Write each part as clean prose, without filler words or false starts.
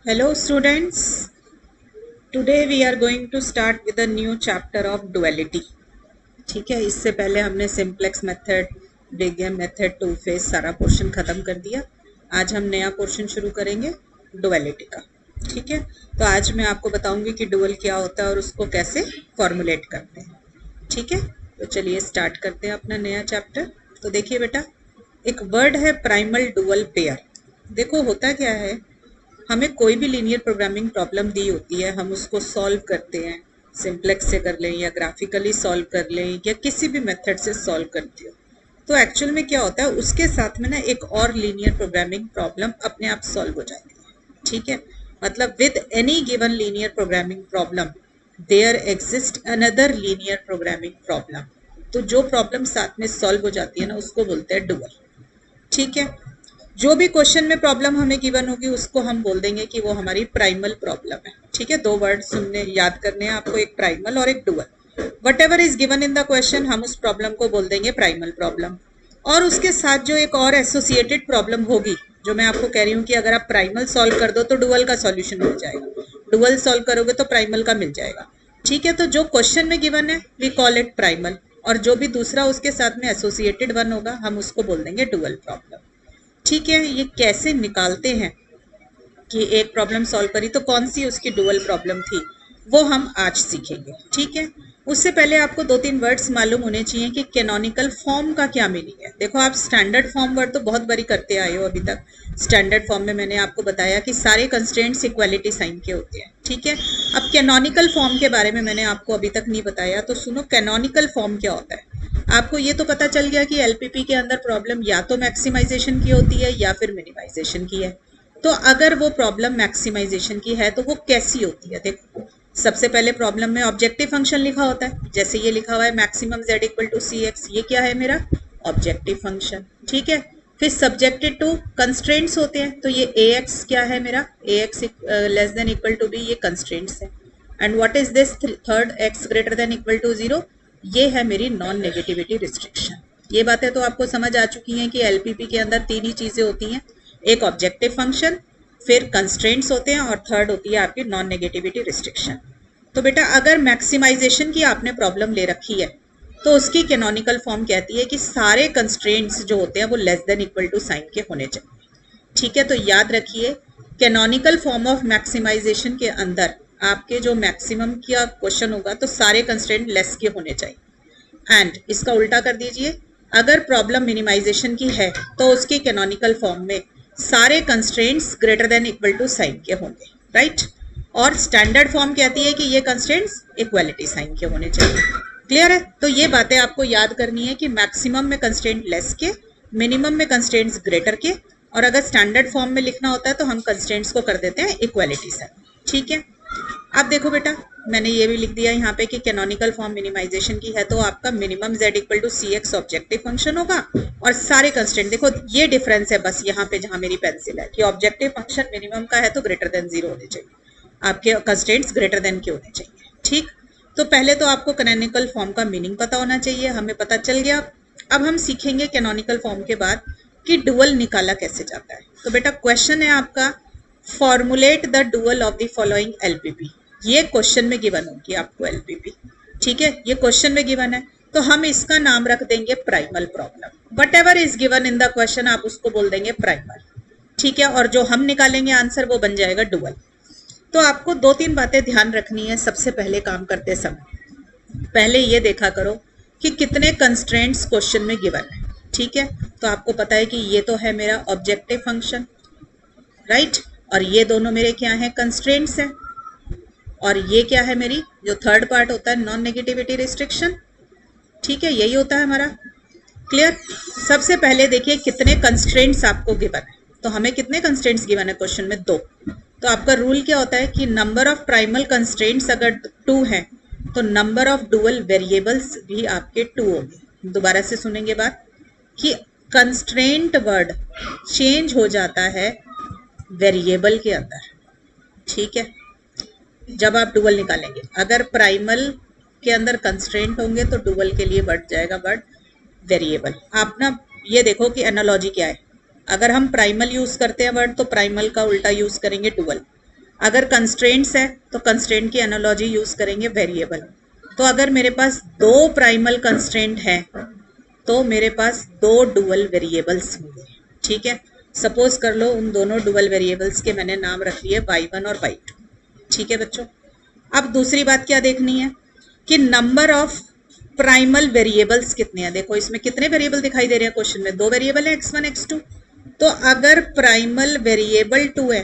Hello students, today we are going to start with a new chapter of duality. ठीक है, इससे पहले हमने सिंप्लेक्स मेथड, डिग्राम मेथड, टू फेज सारा पोर्शन खत्म कर दिया। आज हम नया पोर्शन शुरू करेंगे डुअलिटी का। ठीक है, तो आज मैं आपको बताऊंगी कि डुअल क्या होता है और उसको कैसे फॉर्मुलेट करते हैं। ठीक है, तो चलिए स्टार्ट करते हैं अपना नया चैप्टर। तो देखिए बेटा, एक वर्ड है प्राइमल डुअल पेयर। देखो होता क्या है, हमें कोई भी लीनियर प्रोग्रामिंग प्रॉब्लम दी होती है, हम उसको सॉल्व करते हैं, सिंप्लेक्स से कर लें या ग्राफिकली सॉल्व कर लें या किसी भी मेथड से सॉल्व करते हो, तो एक्चुअल में क्या होता है, उसके साथ में ना एक और लीनियर प्रोग्रामिंग प्रॉब्लम अपने आप सॉल्व हो जाती है। ठीक है, मतलब with any given linear programming problem there exist another linear programming problem. तो जो प्रॉब्लम साथ में सॉल्व हो जाती है ना, उसको बोलते हैं डुअल। ठीक है, जो भी क्वेश्चन में प्रॉब्लम हमें गिवन होगी उसको हम बोल देंगे कि वो हमारी प्राइमल प्रॉब्लम है। ठीक है, दो वर्ड सुनने याद करने हैं आपको, एक प्राइमल और एक dual. What ever is given in the question, हम उस प्रॉब्लम को बोल देंगे प्राइमल प्रॉब्लम। और उसके साथ जो एक और एसोसिएटेड प्रॉब्लम होगी, जो मैं आपको कह रही हूँ कि अगर आप प्राइमल सॉल्व कर दो तो डुअल का सॉल्यूशन मिल जाएगा, डुअल सॉल्व करोगे तो प्राइमल का मिल जाएगा। ठीक है, तो जो क्वेश्चन में गिवन है वी कॉल इट प्राइमल, और जो भी दूसरा उसके साथ में एसोसिएटेड वन होगा हम उसको बोल देंगे डुअल प्रॉब्लम। ठीक है, ये कैसे निकालते हैं कि एक प्रॉब्लम सॉल्व करी तो कौन सी उसकी डुअल प्रॉब्लम थी, वो हम आज सीखेंगे। ठीक है, उससे पहले आपको दो तीन वर्ड्स मालूम होने चाहिए कि कैनोनिकल फॉर्म का क्या मीनिंग है। देखो, आप स्टैंडर्ड फॉर्म वर्ड तो बहुत बारी करते आए हो अभी तक। स्टैंडर्ड फॉर्म में मैंने आपको बताया कि सारे कंस्ट्रेंट्स इक्वालिटी साइन के होते हैं। ठीक है, अब कैनोनिकल फॉर्म के बारे में मैंने आपको अभी तक नहीं बताया, तो सुनो, कैनोनिकल फॉर्म क्या होता है। आपको ये तो पता चल गया कि एलपीपी के अंदर प्रॉब्लम या तो मैक्सिमाइजेशन की होती है या फिर मिनिमाइजेशन की है। तो अगर वो प्रॉब्लम मैक्सिमाइजेशन की है तो वो कैसी होती है। देखो, सबसे पहले प्रॉब्लम में ऑब्जेक्टिव फंक्शन लिखा होता है, जैसे ये लिखा हुआ है maximum z equal to c x, ये क्या है मेरा ऑब्जेक्टिव फंक्शन। ठीक है, फिर सब्जेक्टेड टू कंस्ट्रेंट्स होते हैं, तो ये ए एक्स क्या है मेरा, a x less than equal to b, ये कंस्ट्रेंट्स है। And what is this third x greater than equal to zero, ये है मेरी नॉन नेगेटिविटी रिस्ट्रिक्शन। ये बातें तो आपको समझ आ चुकी हैं कि एलपीपी के अंदर तीन ही चीजें होती हैं, एक ऑब्जेक्टिव फंक्शन, फिर कंस्ट्रेंट्स होते हैं, और थर्ड होती है आपकी नॉन नेगेटिविटी रिस्ट्रिक्शन। तो बेटा, अगर मैक्सिमाइजेशन की आपने प्रॉब्लम ले रखी है तो उसकी कैनोनिकल फॉर्म कहती है कि सारे कंस्ट्रेंट्स जो होते हैं वो less than equal to sign के होने चाहिए। ठीक है, तो याद रखिए, कैनोनिकल फॉर्म ऑफ मैक्सिमाइजेशन के अंदर आपके जो मैक्सिमम का क्वेश्चन होगा तो सारे कंस्ट्रेंट लेस के होने चाहिए। एंड इसका उल्टा कर दीजिए, अगर प्रॉब्लम मिनिमाइजेशन की है तो उसकी कैनोनिकल फॉर्म में सारे constraints greater than equal to sign के होंगे। राइट, और स्टैंडर्ड फॉर्म कहती है कि ये कंस्ट्रेंट्स इक्वालिटी साइन के होने चाहिए। क्लियर है, तो ये बातें आपको याद करनी है कि मैक्सिमम में कंस्ट्रेंट लेस के, मिनिमम में कंस्ट्रेंट्स ग्रेटर के, और अगर स्टैंडर्ड फॉर्म में लिखना होता है तो हम कंस्ट्रेंट्स को कर देते हैं इक्वालिटी साइन। ठीक है, अब देखो बेटा, मैंने ये भी लिख दिया यहाँ पे कि कैनोनिकल फॉर्म मिनिमाइजेशन की है तो आपका minimum z equal to c x objective function होगा, और सारे कंस्टेंट, देखो ये डिफरेंस है बस यहाँ पे जहाँ मेरी पेंसिल है, कि ऑब्जेक्टिव फंक्शन मिनिमम का है तो ग्रेटर देन जीरो होने चाहिए, आपके कंस्टेंट्स ग्रेटर देन के होने चाहिए। ठीक, तो पहले तो आपको कैनोनिकल फॉर्म का मीनिंग पता होना चाहिए, हमें पता चल गया। अब हम सीखेंगे कैनोनिकल फॉर्म के बाद कि डुअल निकाला कैसे जाता है। तो बेटा, क्वेश्चन है आपका, formulate the dual of the following LPP. ये क्वेश्चन में गिवन होगी आपको एलपीपी। ठीक है, ये क्वेश्चन में गिवन है तो हम इसका नाम रख देंगे primal problem. What ever is given in the question आप उसको बोल देंगे प्राइमल। ठीक है, और जो हम निकालेंगे आंसर वो बन जाएगा डुअल। तो आपको दो तीन बातें ध्यान रखनी है सबसे पहले काम करते समय। पहले ये देखा करो कि कितने कंस्ट्रेंट्स क्वेश्चन में गिवन है। ठीक है, तो आपको पता है कि ये तो है मेरा ऑब्जेक्टिव फंक्शन, राइट, और ये दोनों मेरे क्या हैं, कंस्ट्रेंट्स हैं, और ये क्या है मेरी जो थर्ड पार्ट होता है नॉन नेगेटिविटी रिस्ट्रिक्शन। ठीक है, यही होता है हमारा। क्लियर, सबसे पहले देखिए कितने कंस्ट्रेंट्स आपको गिवन है, तो हमें कितने कंस्ट्रेंट्स गिवन है क्वेश्चन में, दो। तो आपका रूल क्या होता है कि नंबर ऑफ प्राइमल कंस्ट्रेंट्स अगर टू है तो नंबर ऑफ डुअल वेरिएबल्स भी आपके टू होंगे। दोबारा से सुनेंगे बात, कि कंस्ट्रेंट वर्ड चेंज हो जाता है वेरिएबल के अंदर। ठीक है, जब आप डुअल निकालेंगे, अगर प्राइमल के अंदर कंस्ट्रेंट होंगे तो डुअल के लिए बढ़ जाएगा वर्ड वेरिएबल। आप ना ये देखो कि एनालॉजी क्या है, अगर हम प्राइमल यूज करते हैं वर्ड तो प्राइमल का उल्टा यूज करेंगे डुअल, अगर कंस्ट्रेंट्स है तो कंस्ट्रेंट की एनालॉजी यूज करेंगे वेरिएबल। तो अगर मेरे पास दो प्राइमल कंस्ट्रेंट है तो मेरे पास दो डुअल वेरिएबल्स होंगे। ठीक है, सपोज कर लो उन दोनों डुअल वेरिएबल्स के मैंने नाम रख लिए y1 और y2। ठीक है बच्चों, अब दूसरी बात क्या देखनी है कि नंबर ऑफ प्राइमल वेरिएबल्स कितने हैं। देखो इसमें कितने वेरिएबल दिखाई दे रहे हैं क्वेश्चन में, दो वेरिएबल है x1 x2। तो अगर प्राइमल वेरिएबल 2 है,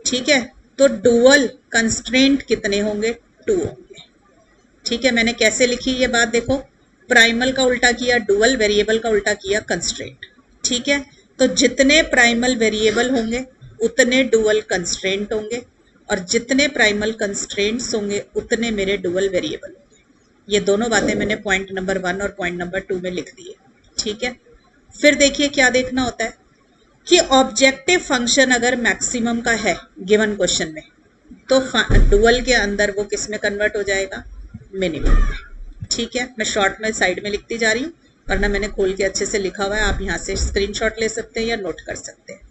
ठीक है, तो डुअल कंस्ट्रेंट कितने होंगे, 2 होंगे। ठीक है, मैंने कैसे लिखी ये बात देखो, प्राइमल का उल्टा किया डुअल, वेरिएबल का उल्टा किया कंस्ट्रेंट। ठीक है, तो जितने प्राइमल वेरिएबल होंगे उतने डुअल कंस्ट्रेंट होंगे, और जितने प्राइमल कंस्ट्रेंट्स होंगे उतने मेरे डुअल वेरिएबल होंगे। ये दोनों बातें मैंने पॉइंट नंबर 1 और पॉइंट नंबर 2 में लिख दी है। ठीक है, फिर देखिए क्या देखना होता है कि ऑब्जेक्टिव फंक्शन अगर मैक्सिमम का है गिवन क्वेश्चन में तो डुअल के अंदर वो किस में कन्वर्ट हो जाएगा, मिनिमम में। ठीक है, मैं शॉर्ट में साइड में लिखती जा रही हूँ, वरना मैंने खोल के अच्छे से लिखा हुआ है, आप यहाँ से स्क्रीनशॉट ले सकते हैं या नोट कर सकते हैं।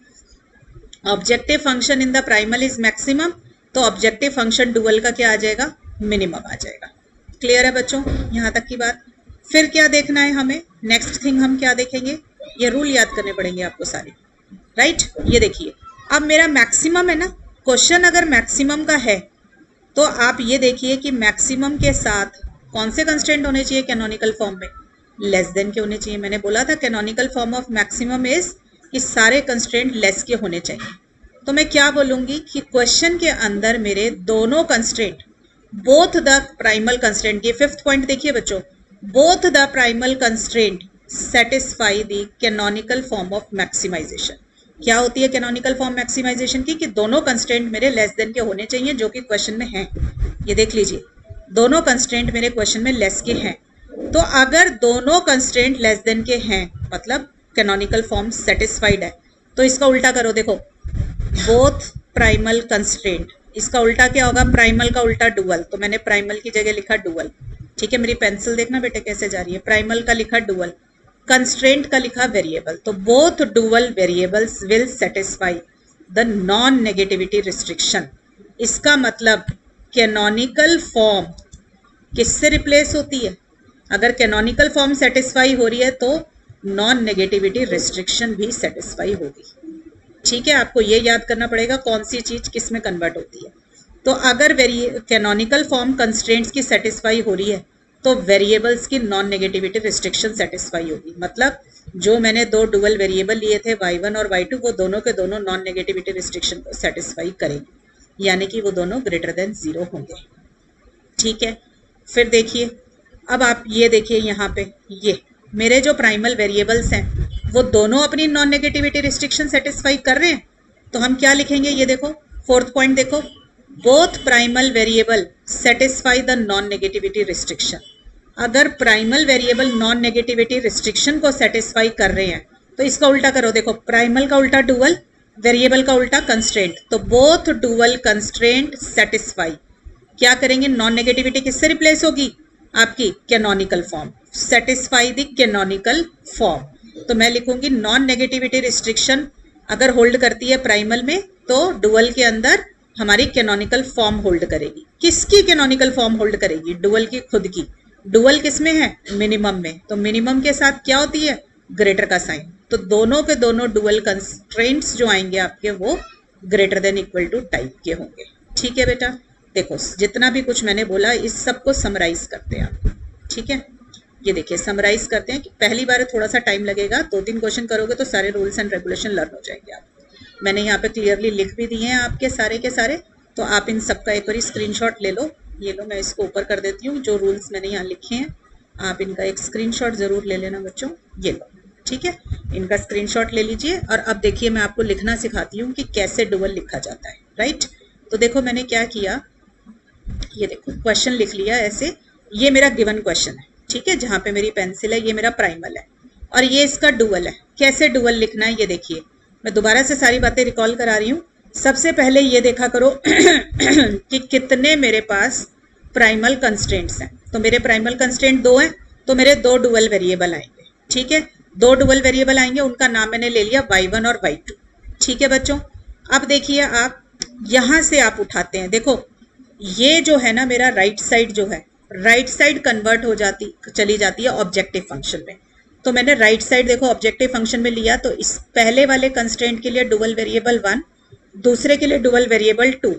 Objective function in the primal is maximum, तो ऑब्जेक्टिव फंक्शन डुअल का क्या आ जाएगा, मिनिमम आ जाएगा। क्लियर है बच्चों यहाँ तक की बात। फिर क्या देखना है हमें, नेक्स्ट थिंग हम क्या देखेंगे, ये रूल याद करने पड़ेंगे आपको सारे। राइट, ये देखिए अब मेरा मैक्सिमम है ना, क्वेश्चन अगर मैक्सिमम का है तो आप ये देखिए कि मैक्सिमम के साथ कौन से कंस्ट्रेंट होने चाहिए कैनोनिकल फॉर्म में, लेस देन के होने चाहिए। मैंने बोला था canonical form of maximum is कि सारे कंस्ट्रेंट लेस के होने चाहिए। तो मैं क्या बोलूंगी कि क्वेश्चन के अंदर मेरे दोनों constraint, both the primal constraint, ये 5th पॉइंट देखिए बच्चों, both the primal constraint satisfy the canonical form of maximization. क्या होती है कैनोनिकल फॉर्म मैक्सिमाइजेशन की, कि दोनों कंस्ट्रेंट मेरे लेस देन के होने चाहिए जो कि क्वेश्चन में हैं। ये देख लीजिए दोनों कंस्ट्रेंट मेरे क्वेश्चन में लेस के हैं। तो अगर दोनों कंस्ट्रेंट लेस देन के हैं मतलब कैनोनिकल फॉर्म सेटिस्फाइड है, तो इसका उल्टा करो, देखो बोथ प्राइमल कंस्ट्रेंट, इसका उल्टा क्या होगा, प्राइमल का उल्टा डुअल। तो मैंने प्राइमल की जगह लिखा डुअल। ठीक है, मेरी पेंसिल देखना बेटे कैसे जा रही है, प्राइमल का लिखा डुअल, कंस्ट्रेंट का लिखा वेरिएबल। तो both dual variables will satisfy the non negativity restriction. इसका मतलब कैनोनिकल फॉर्म किससे रिप्लेस होती है, अगर कैनोनिकल फॉर्म सेटिस्फाई हो रही है तो नॉन नेगेटिविटी रिस्ट्रिक्शन भी सेटिस्फाई होगी। ठीक है, आपको ये याद करना पड़ेगा कौन सी चीज किस में कन्वर्ट होती है। तो अगर कैनोनिकल फॉर्म कंस्ट्रेंट्स की सेटिस्फाई हो रही है तो वेरिएबल्स की नॉन नेगेटिविटी रिस्ट्रिक्शन सेटिस्फाई होगी। मतलब जो मैंने दो डुअल वेरिएबल लिए थे y1 और y2, वो दोनों के दोनों नॉन नेगेटिविटी रिस्ट्रिक्शन को सेटिस्फाई करेंगे, यानी कि वो दोनों ग्रेटर देन 0 होंगे। ठीक है, फिर देखिए अब आप ये देखिए यहाँ पे ये मेरे जो प्राइमल वेरिएबल्स हैं वो दोनों अपनी नॉन नेगेटिविटी रिस्ट्रिक्शन सेटिस्फाई कर रहे हैं। तो हम क्या लिखेंगे, ये देखो 4th पॉइंट देखो, both primal variable satisfy the non negativity restriction. अगर primal variable non negativity restriction को सेटिस्फाई कर रहे हैं तो इसका उल्टा करो, देखो प्राइमल का उल्टा डुअल, वेरिएबल का उल्टा कंस्ट्रेंट। तो बोथ डुअल कंस्ट्रेंट सेटिस्फाई, क्या करेंगे, नॉन नेगेटिविटी किससे रिप्लेस होगी, आपकी canonical form, satisfy the canonical form. तो मैं लिखूंगी नॉन नेगेटिविटी रिस्ट्रिक्शन अगर होल्ड करती है प्राइमल में तो डुअल के अंदर हमारी कैनोनिकल फॉर्म होल्ड करेगी। किसकी कैनोनिकल फॉर्म होल्ड करेगी, डुअल की खुद की। डुअल किसमें है, मिनिमम में। तो मिनिमम के साथ क्या होती है, ग्रेटर का साइन। तो दोनों के दोनों डुअल कंस्ट्रेंट्स जो आएंगे आपके वो greater than equal to type के होंगे। ठीक है बेटा, देखो जितना भी कुछ मैंने बोला इस सबको समराइज करते हैं आप। ठीक है, ये देखिए समराइज करते हैं कि पहली बार थोड़ा सा टाइम लगेगा, 2-3 क्वेश्चन करोगे तो सारे रूल्स एंड रेगुलेशन लर्न हो जाएंगे आप। मैंने यहाँ पे क्लियरली लिख भी दिए हैं आपके सारे के सारे, तो आप इन सबका एक बार स्क्रीनशॉट ले लो। ये लो, मैं इसको ऊपर कर देती हूँ, जो रूल्स मैंने यहाँ लिखे हैं आप इनका एक स्क्रीनशॉट जरूर ले लेना बच्चों। ये लो, ठीक है, इनका स्क्रीनशॉट ले लीजिए। और अब देखिए मैं आपको लिखना सिखाती हूँ कि कैसे डुअल लिखा जाता है। राइट, तो देखो मैंने क्या किया, ये देखो क्वेश्चन लिख लिया ऐसे, ये मेरा गिवन क्वेश्चन है। ठीक है, जहाँ पे मेरी पेंसिल है ये मेरा प्राइमल है और ये इसका डुअल है। कैसे डुअल लिखना है ये देखिए, मैं दोबारा से सारी बातें रिकॉल करा रही हूँ। सबसे पहले ये देखा करो कि कितने मेरे पास प्राइमल कंस्ट्रेंट्स हैं। तो मेरे प्राइमल कंस्ट्रेंट 2 हैं, तो मेरे 2 डुअल वेरिएबल आएंगे। ठीक है, 2 डुअल वेरिएबल आएंगे, उनका नाम मैंने ले लिया y1 और y2। ठीक है बच्चों, अब देखिए आप यहां से आप उठाते हैं, देखो ये जो है ना मेरा राइट साइड जो है, राइट साइड कन्वर्ट हो जाती चली जाती है ऑब्जेक्टिव फंक्शन में। तो मैंने राइट साइड देखो ऑब्जेक्टिव फंक्शन में लिया, तो इस पहले वाले कंस्ट्रेंट के लिए डुअल वेरिएबल 1, दूसरे के लिए डुअल वेरिएबल 2,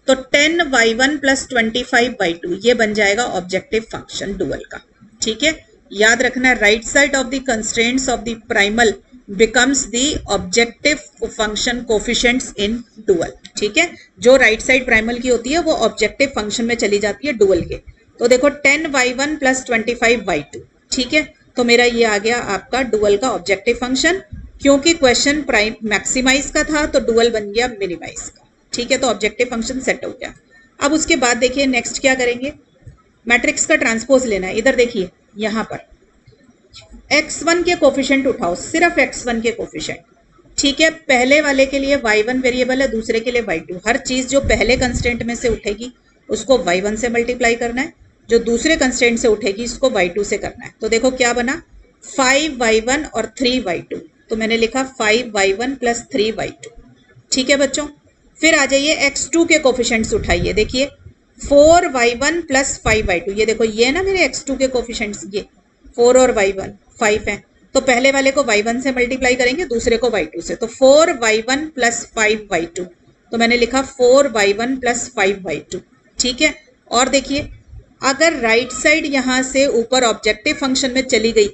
तो 10y1 प्लस 25y2 ये बन जाएगा ऑब्जेक्टिव फंक्शन डुअल का। ठीक है, याद रखना right side of the constraints of the primal becomes the objective function coefficients in dual. ठीक है, जो राइट साइड प्राइमल की होती है वो ऑब्जेक्टिव फंक्शन में चली जाती है डुअल के। तो देखो 10y1 प्लस 25y2, ठीक है, तो मेरा ये आ गया आपका डुअल का ऑब्जेक्टिव फंक्शन। क्योंकि क्वेश्चन प्राइम मैक्सिमाइज का था तो डुअल बन गया मिनिमाइज का। ठीक है, तो ऑब्जेक्टिव फंक्शन सेट हो गया। अब उसके बाद देखिए नेक्स्ट क्या करेंगे, मैट्रिक्स का ट्रांसपोज लेना है। इधर देखिए यहां पर x1 के कोफिशिएंट उठाओ, सिर्फ x1 के कोफिशिएंट। ठीक है, पहले वाले के लिए y1 वेरिएबल है, दूसरे के लिए y2। हर चीज जो पहले कंस्टेंट में से उठेगी उसको y1 से मल्टीप्लाई करना है, जो दूसरे कंस्टेंट से उठेगी इसको y2 से करना है। तो देखो क्या बना, 5y1 और 3y2, तो मैंने लिखा 5y1 प्लस 3y2। ठीक है बच्चों, फिर आ जाइए x2 के कोफिशिएंट्स उठाइए। देखिए 4y1 प्लस 5y2, ये देखो ये ना मेरे x2 के कोफिशिएंट्स, ये 4 और y1 5 है, तो पहले वाले को y1 से मल्टीप्लाई करेंगे, दूसरे को y2 से, तो 4y1 प्लस 5y2, तो मैंने लिखा 4y1 प्लस 5y2। ठीक है, और देखिए अगर राइट साइड यहां से ऊपर ऑब्जेक्टिव फंक्शन में चली गई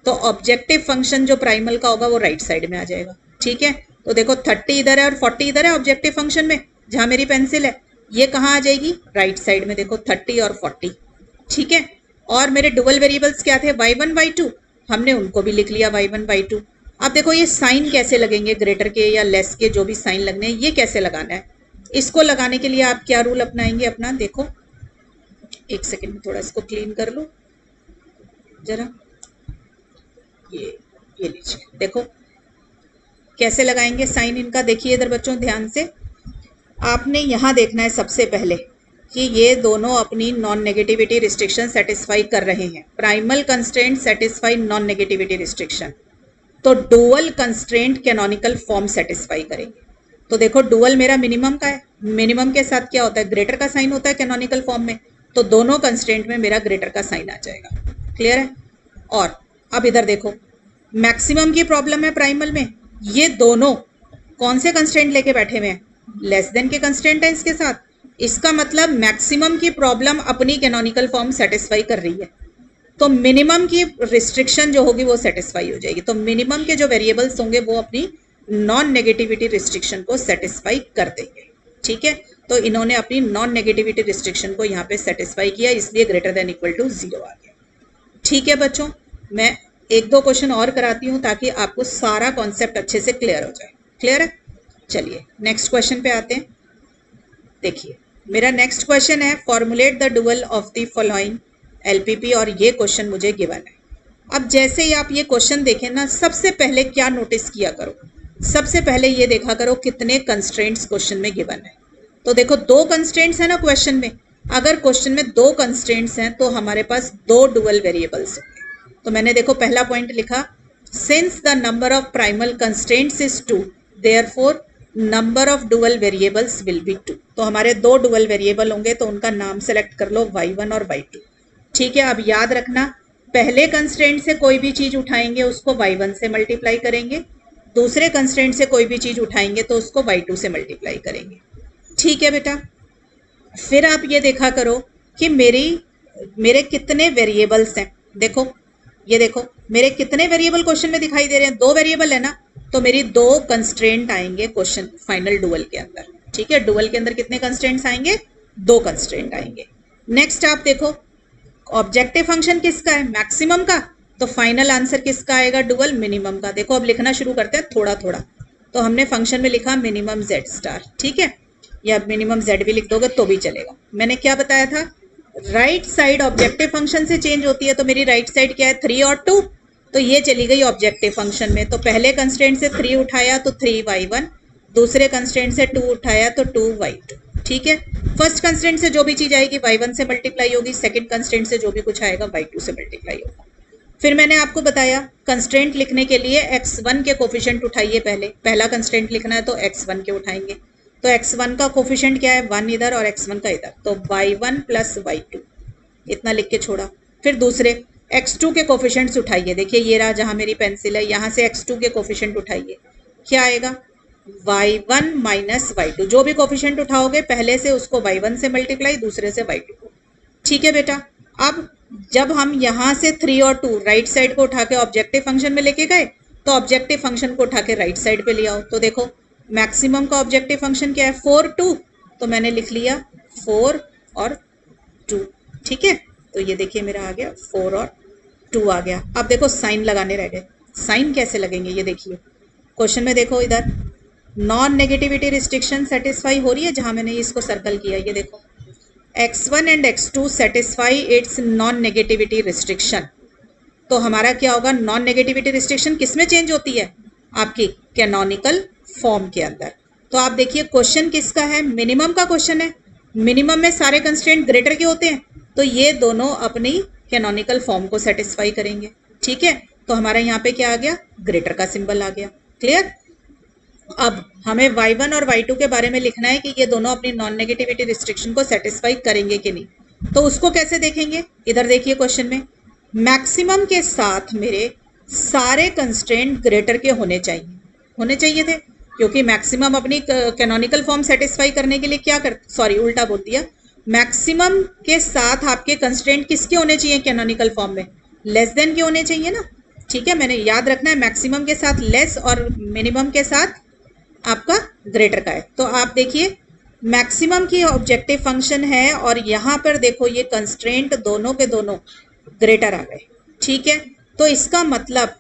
तो ऑब्जेक्टिव फंक्शन जो प्राइमल का होगा वो राइट साइड में आ जाएगा। ठीक है, तो देखो 30 इधर है और 40 इधर है ऑब्जेक्टिव फंक्शन में, जहां मेरी पेंसिल है ये कहाँ आ जाएगी, राइट साइड में, देखो 30 और 40। ठीक है, और मेरे डुअल वेरिएबल्स क्या थे, y1 y2, हमने उनको भी लिख लिया y1 y2। अब देखो ये साइन कैसे लगेंगे, ग्रेटर के या लेस के जो भी साइन लगने हैं ये कैसे लगाना है। इसको लगाने के लिए आप क्या रूल अपनाएंगे अपना, देखो एक सेकेंड में थोड़ा इसको क्लीन कर लो जरा, ये लीजिए, देखो कैसे लगाएंगे साइन इनका। देखिए इधर बच्चों ध्यान से, आपने यहां देखना है सबसे पहले कि ये दोनों अपनी नॉन नेगेटिविटी रिस्ट्रिक्शन सेटिस्फाई कर रहे हैं। Primal constraint satisfy non negativity restriction, तो dual constraint canonical form satisfy करेंगे। तो देखो डुअल मेरा मिनिमम का है, मिनिमम के साथ क्या होता है, ग्रेटर का साइन होता है कैनोनिकल फॉर्म में, तो दोनों कंस्ट्रेंट में मेरा ग्रेटर का साइन आ जाएगा। क्लियर है। और अब इधर देखो मैक्सिमम की प्रॉब्लम है प्राइमल में, ये दोनों कौन से कंस्ट्रेंट लेके बैठे हुए हैं, लेस देन के कंस्ट्रेंट है इसके साथ। इसका मतलब मैक्सिमम की प्रॉब्लम अपनी कैनोनिकल फॉर्म सेटिस्फाई कर रही है, तो मिनिमम की रिस्ट्रिक्शन जो होगी वो सेटिस्फाई हो जाएगी। तो मिनिमम के जो वेरिएबल्स होंगे वो अपनी नॉन नेगेटिविटी रिस्ट्रिक्शन को सेटिस्फाई कर देंगे। ठीक है, तो इन्होंने अपनी नॉन नेगेटिविटी रिस्ट्रिक्शन को यहाँ पे सेटिस्फाई किया, इसलिए ग्रेटर देन इक्वल टू 0 आ गया। ठीक है बच्चों, मैं एक दो क्वेश्चन और कराती हूँ ताकि आपको सारा कॉन्सेप्ट अच्छे से क्लियर हो जाए। क्लियर है, चलिए नेक्स्ट क्वेश्चन पे आते हैं। देखिए मेरा नेक्स्ट क्वेश्चन है, formulate the dual of the following LPP, और ये क्वेश्चन मुझे गिवन है। अब जैसे ही आप ये क्वेश्चन देखें ना, सबसे पहले क्या नोटिस किया करो, सबसे पहले ये देखा करो कितने कंस्ट्रेंट्स क्वेश्चन में गिवन है। तो देखो 2 कंस्ट्रेंट्स है ना क्वेश्चन में, अगर क्वेश्चन में 2 कंस्ट्रेंट्स हैं तो हमारे पास 2 डुअल वेरिएबल्स होंगे। तो मैंने देखो पहला पॉइंट लिखा, since the number of primal constraints is 2 therefore number of dual variables will be 2। तो हमारे 2 डुअल वेरिएबल होंगे, तो उनका नाम सेलेक्ट कर लो y1 और y2। ठीक है, अब याद रखना पहले कंस्ट्रेंट से कोई भी चीज उठाएंगे उसको y1 से मल्टीप्लाई करेंगे, दूसरे कंस्ट्रेंट से कोई भी चीज उठाएंगे तो उसको y2 से मल्टीप्लाई करेंगे। ठीक है बेटा, फिर आप ये देखा करो कि मेरे कितने वेरिएबल्स हैं। देखो ये देखो मेरे कितने वेरिएबल क्वेश्चन में दिखाई दे रहे हैं, 2 वेरिएबल है ना, तो मेरी 2 कंस्ट्रेंट आएंगे क्वेश्चन फाइनल डुअल के अंदर। ठीक है, डुअल के अंदर कितने कंस्ट्रेंट्स आएंगे, 2 कंस्ट्रेंट आएंगे। नेक्स्ट आप देखो ऑब्जेक्टिव फंक्शन किसका है, मैक्सिमम का, तो फाइनल आंसर किसका आएगा, डुअल मिनिमम का। देखो अब लिखना शुरू करते हैं थोड़ा थोड़ा। तो हमने फंक्शन में लिखा मिनिमम z स्टार, ठीक है, या मिनिमम z भी लिख दोगे तो भी चलेगा। मैंने क्या बताया था, राइट साइड ऑब्जेक्टिव फंक्शन से चेंज होती है, तो मेरी राइट साइड क्या है 3 और 2, तो ये चली गई ऑब्जेक्टिव फंक्शन में। तो पहले कंस्ट्रेंट से 3 उठाया तो 3y1, दूसरे कंस्ट्रेंट से 2 उठाया तो 2y2। ठीक है, फर्स्ट कंस्ट्रेंट से जो भी चीज आएगी y1 से मल्टीप्लाई होगी, सेकंड कंस्ट्रेंट से जो भी कुछ आएगा y2 से मल्टीप्लाई होगा। फिर मैंने आपको बताया कंस्ट्रेंट लिखने के लिए x1 के कोफिशिएंट उठाइए, पहला कंस्ट्रेंट लिखना है तो x1 के उठाएंगे, तो x1 का कोफिशिएंट क्या है, 1 इधर और x1 का इधर, तो y1 प्लस y2 इतना लिख के छोड़ा। फिर दूसरे x2 के कोफिशिएंट्स उठाइए, देखिए ये रहा जहां मेरी पेंसिल है, यहां से x2 के कोफिशिएंट उठाइए, क्या आएगा y1 माइनस y2, जो भी कोफिशिएंट उठाओगे पहले से उसको y1 से मल्टीप्लाई, दूसरे से y2 को। ठीक है बेटा, अब जब हम यहां से 3 और 2 राइट साइड को उठा के ऑब्जेक्टिव फंक्शन में लेके गए, तो ऑब्जेक्टिव फंक्शन को उठा के राइट साइड पे ले आओ, तो देखो मैक्सिमम का ऑब्जेक्टिव फंक्शन क्या है 4 2, तो मैंने लिख लिया 4 और 2। ठीक है, तो ये देखिए मेरा आ गया 4 और 2 आ गया। अब देखो साइन लगाने रह गए, साइन कैसे लगेंगे ये देखिए, क्वेश्चन में देखो इधर नॉन नेगेटिविटी रिस्ट्रिक्शन सेटिस्फाई हो रही है, जहां मैंने इसको सर्कल किया, ये देखो x1 and x2 satisfy it's non negativity restriction. तो हमारा क्या होगा, नॉन नेगेटिविटी रिस्ट्रिक्शन किस में चेंज होती है, आपकी कैनोनिकल फॉर्म के अंदर। तो आप देखिए क्वेश्चन किसका है, मिनिमम का क्वेश्चन है, मिनिमम में सारे कंस्ट्रेंट ग्रेटर के होते हैं, तो ये दोनों अपनी कैनोनिकल फॉर्म को सेटिस्फाई करेंगे। ठीक है, तो हमारा यहाँ पे क्या आ गया, ग्रेटर का सिंबल आ गया। क्लियर। अब हमें y1 और y2 के बारे में लिखना है कि ये दोनों अपनी नॉन नेगेटिविटी रिस्ट्रिक्शन को सेटिस्फाई करेंगे कि नहीं। तो उसको कैसे देखेंगे, इधर देखिए क्वेश्चन में मैक्सिमम के साथ मेरे सारे कंस्ट्रेंट ग्रेटर के होने चाहिए थे, क्योंकि मैक्सिमम अपनी कैनोनिकल फॉर्म सेटिस्फाई करने के लिए क्या कर, सॉरी उल्टा बोल दिया, मैक्सिमम के साथ आपके कंस्ट्रेंट किसके होने चाहिए कैनोनिकल फॉर्म में, लेस देन के होने चाहिए ना। ठीक है, मैंने याद रखना है मैक्सिमम के साथ लेस और मिनिमम के साथ आपका ग्रेटर का है। तो आप देखिए मैक्सिमम की ऑब्जेक्टिव फंक्शन है और यहां पर देखो ये कंस्ट्रेंट दोनों के दोनों ग्रेटर आ गए। ठीक है, तो इसका मतलब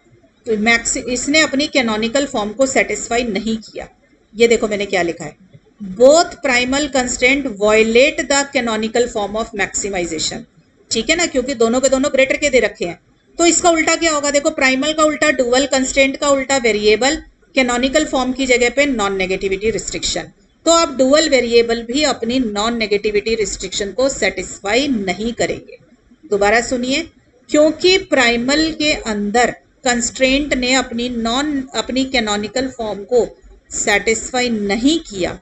इसने अपनी कैनोनिकल फॉर्म को सेटिस्फाई नहीं किया। ये देखो मैंने क्या लिखा है, both primal constraint violate the canonical form of maximization. ठीक है ना, क्योंकि दोनों के दोनों ग्रेटर के दे रखे हैं। तो इसका उल्टा क्या होगा, देखो प्राइमल का उल्टा डुअल, कंस्ट्रेंट का उल्टा वेरिएबल, कैनोनिकल फॉर्म की जगह पे नॉन नेगेटिविटी रिस्ट्रिक्शन। तो आप डुअल वेरिएबल भी अपनी नॉन नेगेटिविटी रिस्ट्रिक्शन को सेटिस्फाई नहीं करेंगे। दोबारा सुनिए, क्योंकि प्राइमल के अंदर कंस्ट्रेंट ने अपनी कैनोनिकल फॉर्म को सेटिस्फाई नहीं किया,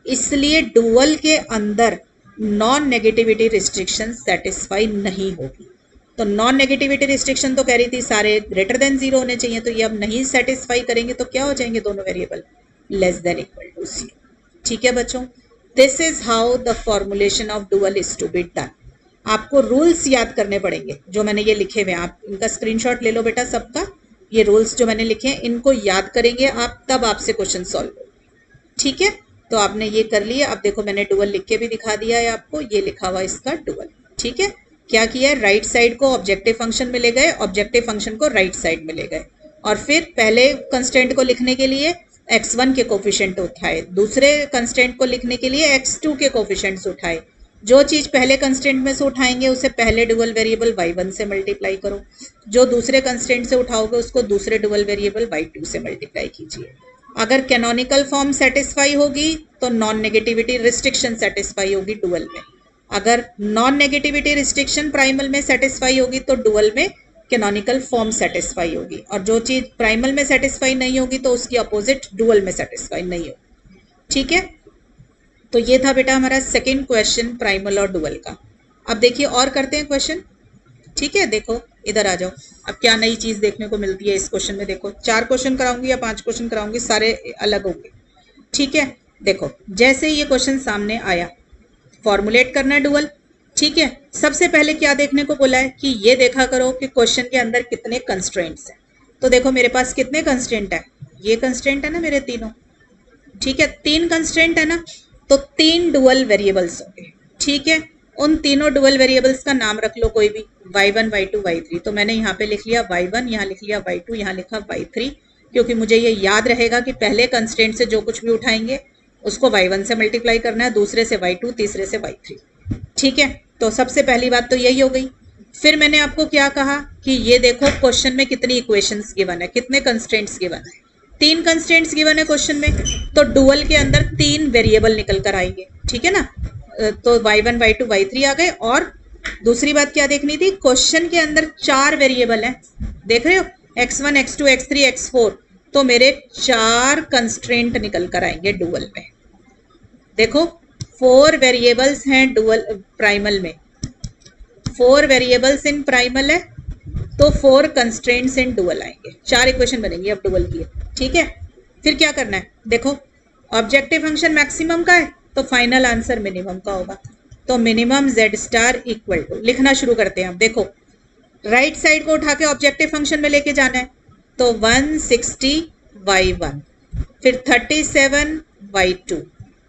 इसलिए डुअल के अंदर नॉन नेगेटिविटी रिस्ट्रिक्शन सेटिस्फाई नहीं होगी। तो नॉन नेगेटिविटी रिस्ट्रिक्शन तो कह रही थी सारे ग्रेटर देन 0 होने चाहिए, तो ये अब नहीं सेटिस्फाई करेंगे, तो क्या हो जाएंगे दोनों variable, less than equal to 0। ठीक है बच्चों, this is how the formulation of dual is to be done. आपको रूल्स याद करने पड़ेंगे, जो मैंने ये लिखे हुए हैं, आप इनका स्क्रीनशॉट ले लो बेटा सबका। ये रूल्स जो मैंने लिखे हैं इनको याद करेंगे आप, तब आपसे क्वेश्चन सॉल्व होगा। ठीक है, तो आपने ये कर लिया। अब देखो मैंने डुअल लिख के भी दिखा दिया है आपको, ये लिखा हुआ इसका डुअल। ठीक है, क्या किया, राइट साइड को ऑब्जेक्टिव फंक्शन में ले गए, ऑब्जेक्टिव फंक्शन को राइट साइड में ले गए, और फिर पहले कंस्ट्रेंट को लिखने के लिए x1 के कोफिशिएंट उठाए, दूसरे कंस्ट्रेंट को लिखने के लिए x2 के कोफिशिएंट्स उठाए। जो चीज पहले कंस्ट्रेंट में से उठाएंगे उसे पहले डुअल वेरिएबल y1 से मल्टीप्लाई करो, जो दूसरे कंस्ट्रेंट से उठाओगे उसको दूसरे डुअल वेरिएबल y2 से मल्टीप्लाई कीजिए। अगर कैनोनिकल फॉर्म सेटिस्फाई होगी तो नॉन नेगेटिविटी रिस्ट्रिक्शन सेटिस्फाई होगी डुअल में, अगर नॉन नेगेटिविटी रिस्ट्रिक्शन प्राइमल में सेटिस्फाई होगी तो डुअल में कैनोनिकल फॉर्म सेटिस्फाई होगी, और जो चीज प्राइमल में सेटिस्फाई नहीं होगी तो उसकी अपोजिट डुअल में सेटिस्फाई नहीं होगी। ठीक है, तो ये था बेटा हमारा सेकंड क्वेश्चन प्राइमल और डुअल का। अब देखिए और करते हैं क्वेश्चन। ठीक है, देखो इधर आ जाओ, अब क्या नई चीज देखने को मिलती है इस क्वेश्चन में। देखो 4 क्वेश्चन कराऊंगी या 5 क्वेश्चन कराऊंगी, सारे अलग होंगे। ठीक है, देखो जैसे ये क्वेश्चन सामने आया, फॉर्मुलेट करना है डुअल। ठीक है, सबसे पहले क्या देखने को बोला है कि ये देखा करो कि क्वेश्चन के अंदर कितने कंस्ट्रेंट्स हैं। तो देखो मेरे पास कितने कंस्ट्रेंट है, ये कंस्ट्रेंट है ना मेरे तीनों। ठीक है, 3 कंस्ट्रेंट है ना, तो 3 डुअल वेरिएबल्स होंगे। ठीक है, उन तीनों डुअल वेरिएबल्स का नाम रख लो कोई भी, y1 y2 y3। तो मैंने यहाँ पे लिख लिया y1, यहाँ लिख लिया y2, यहाँ लिखा y3, क्योंकि मुझे ये याद रहेगा कि पहले कंस्ट्रेंट से जो कुछ भी उठाएंगे उसको y1 से मल्टीप्लाई करना है, दूसरे से y2, तीसरे से y3। ठीक है, तो सबसे पहली बात तो यही हो गई। फिर मैंने आपको क्या कहा कि ये देखो क्वेश्चन में कितनी इक्वेशंस गिवन है, कितने कंस्ट्रेंट्स गिवन है, 3 कंस्ट्रेंट्स गिवन है क्वेश्चन में, तो डुअल के अंदर 3 वेरिएबल निकल कर आएंगे। ठीक है ना, तो y1 y2 y3 आ गए। और दूसरी बात क्या देखनी थी, क्वेश्चन के अंदर 4 वेरिएबल हैं, देख रहे हो, x1 x2 x3 x4, तो मेरे 4 कंस्ट्रेंट निकल कर आएंगे डुअल में। देखो 4 वेरिएबल्स हैं डुअल प्राइमल में, 4 वेरिएबल्स इन प्राइमल है तो 4 कंस्ट्रेंट्स इन डुअल आएंगे, 4 इक्वेशन बनेंगी अब डुअल की। ठीक है, फिर क्या करना है, देखो ऑब्जेक्टिव फंक्शन मैक्सिमम का है तो फाइनल आंसर मिनिमम का होगा, तो minimum z star equal to, लिखना शुरू करते हैं अब। देखो राइट साइड को उठा के ऑब्जेक्टिव फंक्शन में लेके जाना है, तो 160y1, फिर 37y2,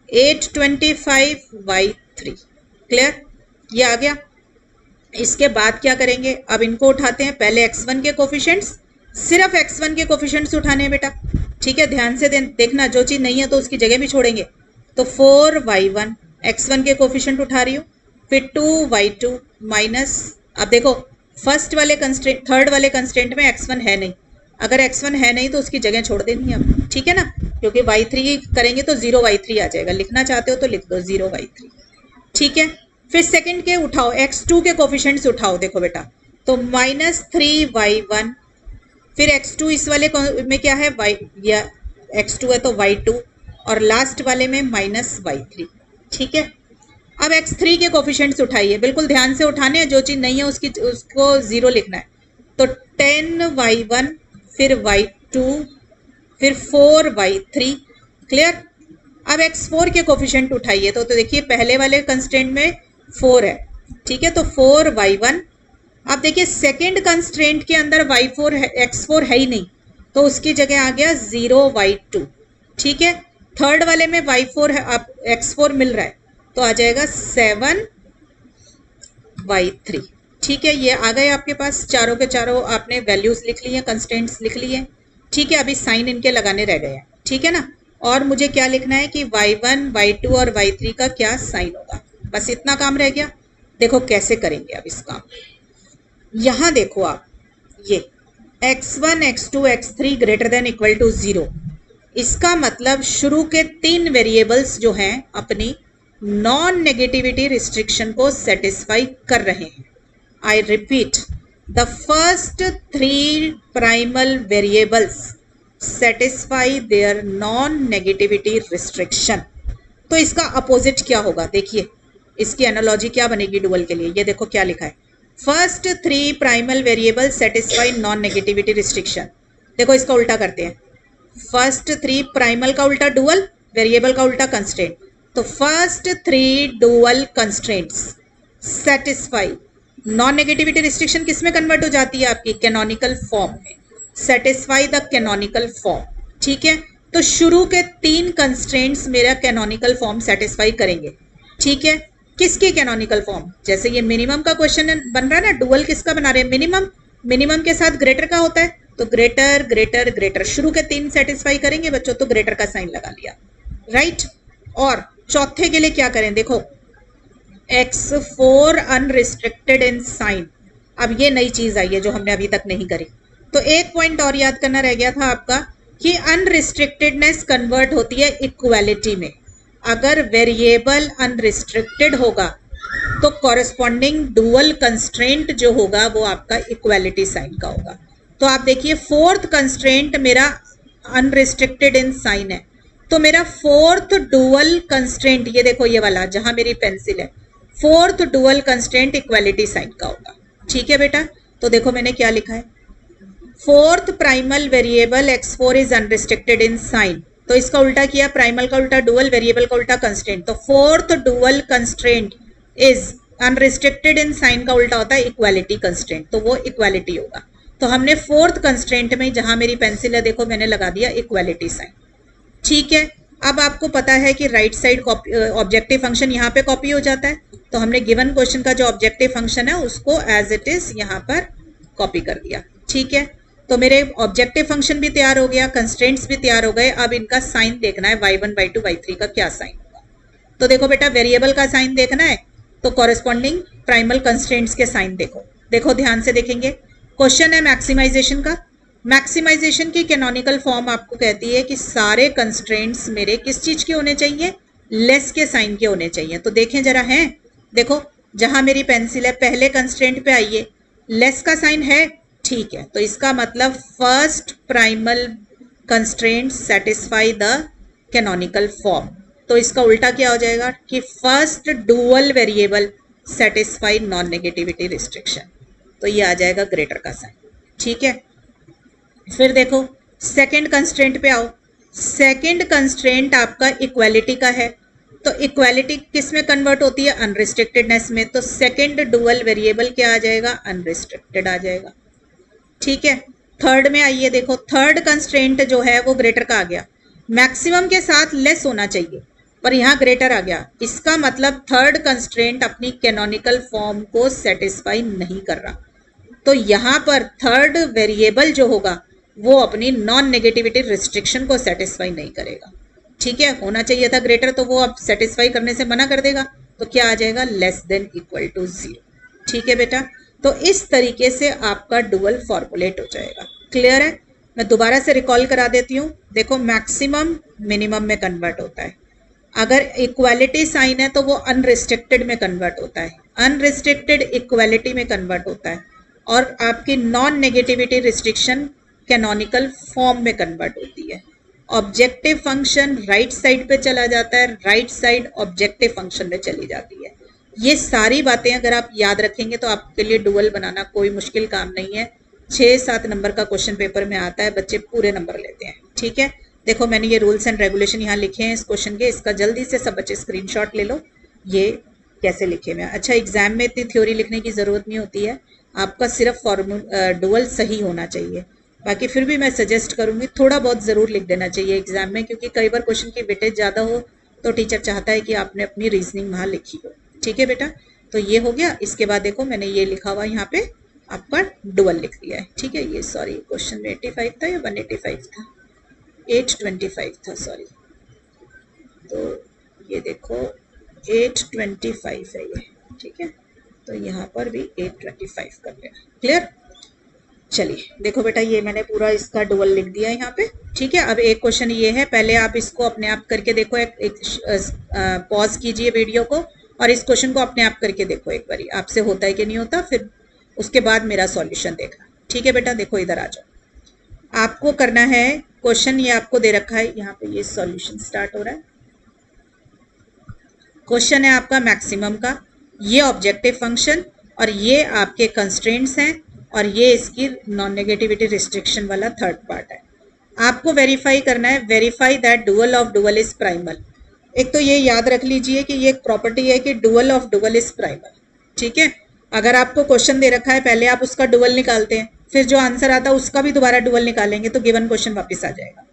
825y3। क्लियर, ये आ गया। इसके बाद क्या करेंगे, अब इनको उठाते हैं, पहले x1 के कोफिशिएंट्स, सिर्फ x1 के कोफिशिएंट्स उठाने हैं बेटा। ठीक है, ध्यान से देखना, जो चीज नहीं है तो उसकी जगह भी छोड़ेंगे। तो 4y1 x1 के कोफिशिएंट उठा रही हूँ, फिर 2y2 माइनस, अब देखो फर्स्ट वाले कंस्ट्रेंट, थर्ड वाले कंस्ट्रेंट में x1 है नहीं, अगर x1 है नहीं तो उसकी जगह छोड़ देनी है अब। ठीक है ना, क्योंकि y3 करेंगे तो 0y3 आ जाएगा, लिखना चाहते हो तो लिख दो 0y3। ठीक है, फिर सेकंड के उठाओ, x2 के कोफिशिएंट्स उठाओ, देखो बेटा, तो -3y1, फिर x2 इस वाले में क्या है y, या x2 है तो y2, और लास्ट वाले में -y3। ठीक है, अब x3 के कोफिशिएंट्स उठाइए, बिल्कुल ध्यान से उठाने हैं, जो चीज नहीं है उसको 0 लिखना है। तो 10y1, फिर y2, फिर 4y3। क्लियर, अब x4 के कोफिशिएंट उठाइए, तो देखिए पहले वाले कंस्ट्रेंट में 4 है। ठीक है, तो 4y1। अब देखिए सेकेंड कंस्ट्रेंट के अंदर y4 है, x4 है ही नहीं, तो उसकी जगह आ गया 0y2। ठीक है, थर्ड वाले में y4 है, अब x4 मिल रहा है तो आ जाएगा 7y3। ठीक है, ये आ गए आपके पास, चारों के चारों आपने वैल्यूज लिख ली है, कंस्टेंट्स लिख ली है। ठीक है, अभी साइन इनके लगाने रह गए हैं। ठीक है ना, और मुझे क्या लिखना है कि y1, y2 और y3 का क्या साइन होगा, बस इतना काम रह गया। देखो कैसे करेंगे अब इस काम, यहां देखो आप, ये x1, x2, x3 greater than equal to 0, इसका मतलब शुरू के 3 वेरिएबल्स जो हैं अपनी नॉन नेगेटिविटी रिस्ट्रिक्शन को सेटिस्फाई कर रहे हैं। I repeat, the first 3 primal variables satisfy their non negativity restriction. तो इसका अपोजिट क्या होगा, देखिए इसकी एनालॉजी क्या बनेगी डुअल के लिए, ये देखो क्या लिखा है, first 3 primal variable satisfy non negativity restriction. देखो इसका उल्टा करते हैं, फर्स्ट 3 प्राइमल का उल्टा डुअल, वेरिएबल का उल्टा कंस्ट्रेंट, तो first 3 dual constraints satisfy non negativity restriction, किस में कन्वर्ट हो जाती है आपकी, कैनोनिकल फॉर्म में, सेटिस्फाई द कैनोनिकल फॉर्म। ठीक है, तो शुरू के 3 कंस्ट्रेंट्स मेरा कैनोनिकल फॉर्म सेटिस्फाई करेंगे। ठीक है, किसकी कैनोनिकल फॉर्म, जैसे ये मिनिमम का क्वेश्चन बन रहा है ना, डुअल किसका बना रहे हैं, मिनिमम, मिनिमम के साथ ग्रेटर का होता है, तो ग्रेटर ग्रेटर ग्रेटर, शुरू के 3 सेटिस्फाई करेंगे बच्चों, तो ग्रेटर का साइन लगा लिया, राइट। और चौथे के लिए क्या करें, देखो x4 अनरिस्ट्रिक्टेड इन साइन, अब ये नई चीज आई है जो हमने अभी तक नहीं करी। तो एक पॉइंट और याद करना रह गया था आपका कि अनरिस्ट्रिक्टेडनेस कन्वर्ट होती है इक्वालिटी में। अगर वेरिएबल अनरिस्ट्रिक्टेड होगा तो कॉरेस्पॉन्डिंग डुअल कंस्ट्रेंट जो होगा वो आपका इक्वालिटी साइन का होगा। तो आप देखिए फोर्थ कंस्ट्रेंट मेरा अनरिस्ट्रिक्टेड इन साइन है, तो मेरा फोर्थ डुअल कंस्ट्रेंट, ये देखो ये वाला जहां मेरी पेंसिल है, fourth dual constraint equality sign का होगा। ठीक है बेटा, तो देखो मैंने क्या लिखा है, fourth primal variable x4 is unrestricted in sign, तो इसका उल्टा किया, प्राइमल का उल्टा डुअल, वेरिएबल का उल्टा कंस्ट्रेंट, तो fourth dual constraint is unrestricted in sign का उल्टा होता है इक्वालिटी कंस्ट्रेंट, तो वो इक्वालिटी होगा। तो हमने फोर्थ कंस्ट्रेंट में जहां मेरी पेंसिल है देखो मैंने लगा दिया इक्वालिटी साइन। ठीक है, अब आपको पता है कि राइट साइड ऑब्जेक्टिव फंक्शन यहाँ पे कॉपी हो जाता है, तो हमने गिवन क्वेश्चन का जो ऑब्जेक्टिव फंक्शन है उसको एज इट इज यहाँ पर कॉपी कर दिया। ठीक है, तो मेरे ऑब्जेक्टिव फंक्शन भी तैयार हो गया, कंस्ट्रेंट्स भी तैयार हो गए, अब इनका साइन देखना है y1, y2, y3 का क्या साइन होगा। तो देखो बेटा वेरिएबल का साइन देखना है तो कॉरेस्पॉन्डिंग प्राइमल कंस्ट्रेंट्स के साइन देखो, देखो ध्यान से देखेंगे। क्वेश्चन है मैक्सिमाइजेशन का, मैक्सिमाइजेशन की कैनोनिकल फॉर्म आपको कहती है कि सारे कंस्ट्रेंट्स मेरे किस चीज के होने चाहिए, लेस के साइन के होने चाहिए। तो देखें जरा, हैं देखो जहां मेरी पेंसिल है पहले कंस्ट्रेंट पे आइए, लेस का साइन है, ठीक है, तो इसका मतलब first primal constraint satisfy the canonical form. तो इसका उल्टा क्या हो जाएगा कि first dual variable satisfy non negativity restriction, तो ये आ जाएगा ग्रेटर का साइन। ठीक है, फिर देखो सेकंड कंस्ट्रेंट पे आओ। सेकंड कंस्ट्रेंट आपका इक्वालिटी का है, तो इक्वालिटी किस में कन्वर्ट होती है, अनरिस्ट्रिक्टेडनेस में, तो सेकंड डुअल वेरिएबल क्या आ जाएगा, अनरिस्ट्रिक्टेड आ जाएगा। ठीक है, थर्ड में आइए, देखो थर्ड कंस्ट्रेंट जो है वो ग्रेटर का आ गया, मैक्सिमम के साथ लेस होना चाहिए पर यहाँ ग्रेटर आ गया, इसका मतलब थर्ड कंस्ट्रेंट अपनी कैनोनिकल फॉर्म को सेटिस्फाई नहीं कर रहा, तो यहाँ पर थर्ड वेरिएबल जो होगा वो अपनी नॉन नेगेटिविटी रिस्ट्रिक्शन को सेटिस्फाई नहीं करेगा। ठीक है, होना चाहिए था ग्रेटर, तो वो अब सेटिस्फाई करने से मना कर देगा, तो क्या आ जाएगा, लेस देन इक्वल टू 0। ठीक है बेटा, तो इस तरीके से आपका डुअल फॉर्मुलेट हो जाएगा। क्लियर है, मैं दोबारा से रिकॉल करा देती हूँ। देखो मैक्सिमम मिनिमम में कन्वर्ट होता है, अगर इक्वालिटी साइन है तो वो अनरिस्ट्रिक्टेड में कन्वर्ट होता है, अनरिस्ट्रिक्टेड इक्वालिटी में कन्वर्ट होता है, और आपकी non negativity restriction canonical form में कन्वर्ट होती है। ऑब्जेक्टिव फंक्शन राइट साइड पे चला जाता है, राइट साइड ऑब्जेक्टिव फंक्शन में चली जाती है। ये सारी बातें अगर आप याद रखेंगे तो आपके लिए डुअल बनाना कोई मुश्किल काम नहीं है। 6-7 नंबर का क्वेश्चन पेपर में आता है, बच्चे पूरे नंबर लेते हैं। ठीक है, देखो मैंने ये रूल्स एंड रेगुलेशन यहाँ लिखे हैं इस क्वेश्चन के, इसका जल्दी से सब बच्चे स्क्रीनशॉट ले लो, ये कैसे लिखे हुए हैं। अच्छा, एग्जाम में इतनी थ्योरी लिखने की जरूरत नहीं होती है, आपका सिर्फ डुअल सही होना चाहिए, बाकी फिर भी मैं सजेस्ट करूंगी थोड़ा बहुत जरूर लिख देना चाहिए एग्जाम में, क्योंकि कई बार क्वेश्चन की वेटेज ज्यादा हो तो टीचर चाहता है कि आपने अपनी रीजनिंग वहां लिखी हो। ठीक है बेटा, तो ये हो गया। इसके बाद देखो मैंने ये लिखा हुआ यहाँ पे आपका डुअल लिख दिया है। ठीक है, ये सॉरी क्वेश्चन में 85 था या 185 था, 825 था सॉरी, तो ये देखो 825 है ये। ठीक है, तो यहाँ पर भी 825 कर लेना। क्लियर, चलिए देखो बेटा ये मैंने पूरा इसका डुअल लिख दिया यहाँ पे। ठीक है, अब एक क्वेश्चन ये है, पहले आप इसको अपने आप करके देखो, एक पॉज कीजिए वीडियो को और इस क्वेश्चन को अपने आप करके देखो एक बारी, आपसे होता है कि नहीं होता, फिर उसके बाद मेरा सॉल्यूशन देखना। ठीक है बेटा, देखो इधर आ जाओ, आपको करना है क्वेश्चन, ये आपको दे रखा है यहाँ पे, ये सॉल्यूशन स्टार्ट हो रहा है। क्वेश्चन है आपका मैक्सिमम का, ये ऑब्जेक्टिव फंक्शन और ये आपके कंस्ट्रेंट्स हैं और ये इसकी नॉन नेगेटिविटी रिस्ट्रिक्शन वाला थर्ड पार्ट है। आपको वेरीफाई करना है, verify that dual of dual is primal. एक तो ये याद रख लीजिए कि ये एक प्रॉपर्टी है कि dual of dual is primal. ठीक है, अगर आपको क्वेश्चन दे रखा है पहले आप उसका डुअल निकालते हैं, फिर जो आंसर आता है उसका भी दोबारा डुअल निकालेंगे तो गिवन क्वेश्चन वापस आ जाएगा।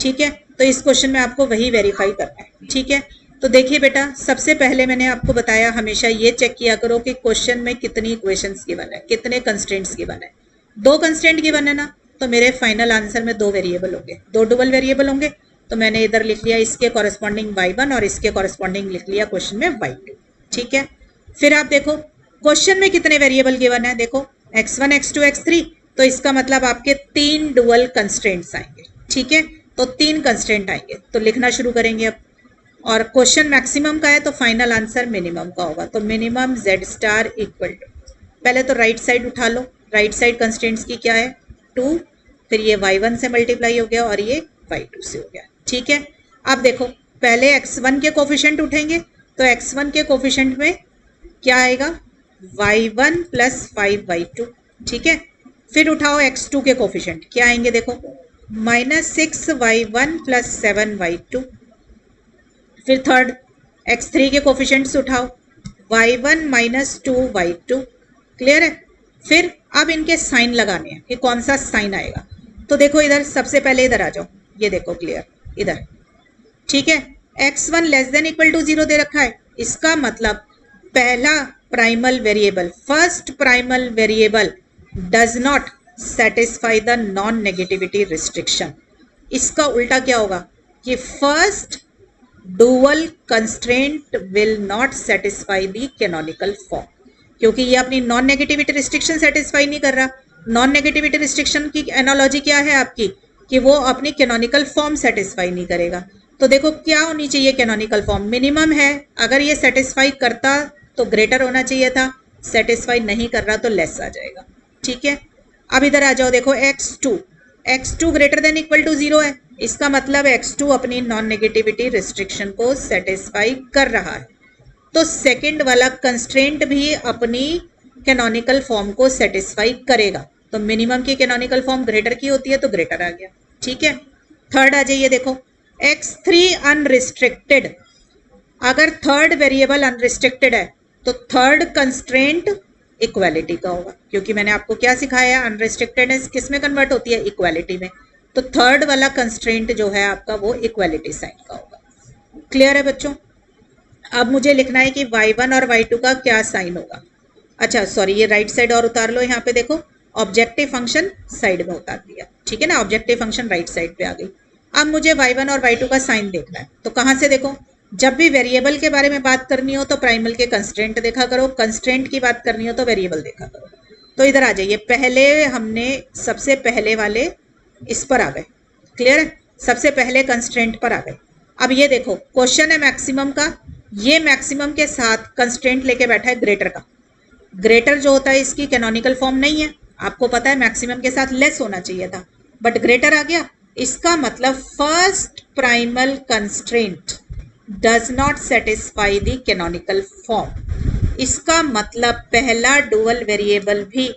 ठीक है, तो इस क्वेश्चन में आपको वही वेरीफाई करना है। ठीक है, तो देखिए बेटा, सबसे पहले मैंने आपको बताया हमेशा ये चेक किया करो कि क्वेश्चन में कितनी इक्वेशंस गिवन है, कितने कंस्ट्रेंट्स गिवन है। 2 कंस्ट्रेंट गिवन है ना, तो मेरे फाइनल आंसर में 2 वेरिएबल होंगे, 2 डुअल वेरिएबल होंगे, तो मैंने इधर लिख लिया इसके कॉरेस्पॉन्डिंग y1 और इसके कॉरेस्पॉन्डिंग लिख लिया क्वेश्चन में y2। ठीक है, फिर आप देखो क्वेश्चन में कितने वेरिएबल गिवन है, देखो x1 x2 x3, तो इसका मतलब आपके 3 डुअल कंस्ट्रेंट्स आएंगे। ठीक है, तो 3 कंस्ट्रेंट आएंगे, तो लिखना शुरू करेंगे अब। और क्वेश्चन मैक्सिमम का है तो फाइनल आंसर मिनिमम का होगा, तो minimum z star equal to, पहले तो राइट साइड उठा लो, राइट साइड कंस्ट्रेंट्स की क्या है 2, फिर ये y1 से मल्टीप्लाई हो गया और ये y2 से हो गया। ठीक है, अब देखो पहले x1 के कोफिशिएंट उठेंगे, तो x1 के कोफिशिएंट में क्या आएगा y1 प्लस 5y2। ठीक है, फिर उठाओ x2 के कोफिशिएंट, क्या आएंगे देखो -6y1 प्लस 7y2। फिर थर्ड x3 के कोफिशिएंट्स उठाओ, y1 माइनस 2y2। क्लियर है, फिर अब इनके साइन लगाने हैं कि कौन सा साइन आएगा, तो देखो इधर सबसे पहले इधर आ जाओ, ये देखो क्लियर इधर। ठीक है, x1 less than equal to 0 दे रखा है, इसका मतलब पहला primal variable, first primal variable does not satisfy the non negativity restriction. इसका उल्टा क्या होगा कि first dual constraint will not satisfy the canonical form, क्योंकि ये अपनी नॉन नेगेटिविटी रिस्ट्रिक्शन सेटिस्फाई नहीं कर रहा। नॉन नेगेटिविटी रिस्ट्रिक्शन की एनालॉजी क्या है आपकी कि वो अपनी कैनोनिकल फॉर्म सेटिस्फाई नहीं करेगा। तो देखो क्या होनी चाहिए कैनोनिकल फॉर्म, मिनिमम है, अगर ये सेटिस्फाई करता तो ग्रेटर होना चाहिए था, सेटिस्फाई नहीं कर रहा तो लेस आ जाएगा। ठीक है, अब इधर आ जाओ, देखो x2 greater than equal to 0 है, इसका मतलब x2 अपनी नॉन नेगेटिविटी रिस्ट्रिक्शन को सेटिस्फाई कर रहा है, तो सेकंड वाला कंस्ट्रेंट भी अपनी कैनोनिकल फॉर्म को सेटिस्फाई करेगा। तो मिनिमम की कैनोनिकल फॉर्म ग्रेटर की होती है, तो ग्रेटर आ गया। ठीक है, थर्ड आ जाइए, देखो x3 अनरिस्ट्रिक्टेड। अगर थर्ड वेरिएबल अनरिस्ट्रिक्टेड है तो थर्ड कंस्ट्रेंट इक्वालिटी का होगा, क्योंकि मैंने आपको क्या सिखाया है, अनरिस्ट्रिक्टेडनेस किस में कन्वर्ट होती है, इक्वालिटी में। तो थर्ड वाला कंस्ट्रेंट जो है आपका वो इक्वालिटी साइन का होगा। क्लियर है बच्चों? अब मुझे लिखना है कि y1 और y2 का क्या साइन होगा। अच्छा सॉरी, ये राइट साइड और उतार लो, यहाँ पे देखो ऑब्जेक्टिव फंक्शन साइड में उतार दिया। ठीक है ना, ऑब्जेक्टिव फंक्शन राइट साइड पे आ गई। अब मुझे y1 और y2 का साइन देखना है, तो कहाँ से देखो, जब भी वेरिएबल के बारे में बात करनी हो तो प्राइमल के कंस्ट्रेंट देखा करो, कंस्ट्रेंट की बात करनी हो तो वेरिएबल देखा करो। तो इधर आ जाइए, पहले हमने सबसे पहले वाले इस पर आ गए। क्लियर है, सबसे पहले कंस्ट्रेंट पर आ गए। अब ये देखो क्वेश्चन है मैक्सिमम का, ये मैक्सिमम के साथ कंस्ट्रेंट लेके बैठा है ग्रेटर का। ग्रेटर जो होता है इसकी कैनोनिकल फॉर्म नहीं है, आपको पता है मैक्सिमम के साथ लेस होना चाहिए था, बट ग्रेटर आ गया। इसका मतलब first primal constraint does not satisfy the canonical form. इसका मतलब पहला डुअल वेरिएबल भी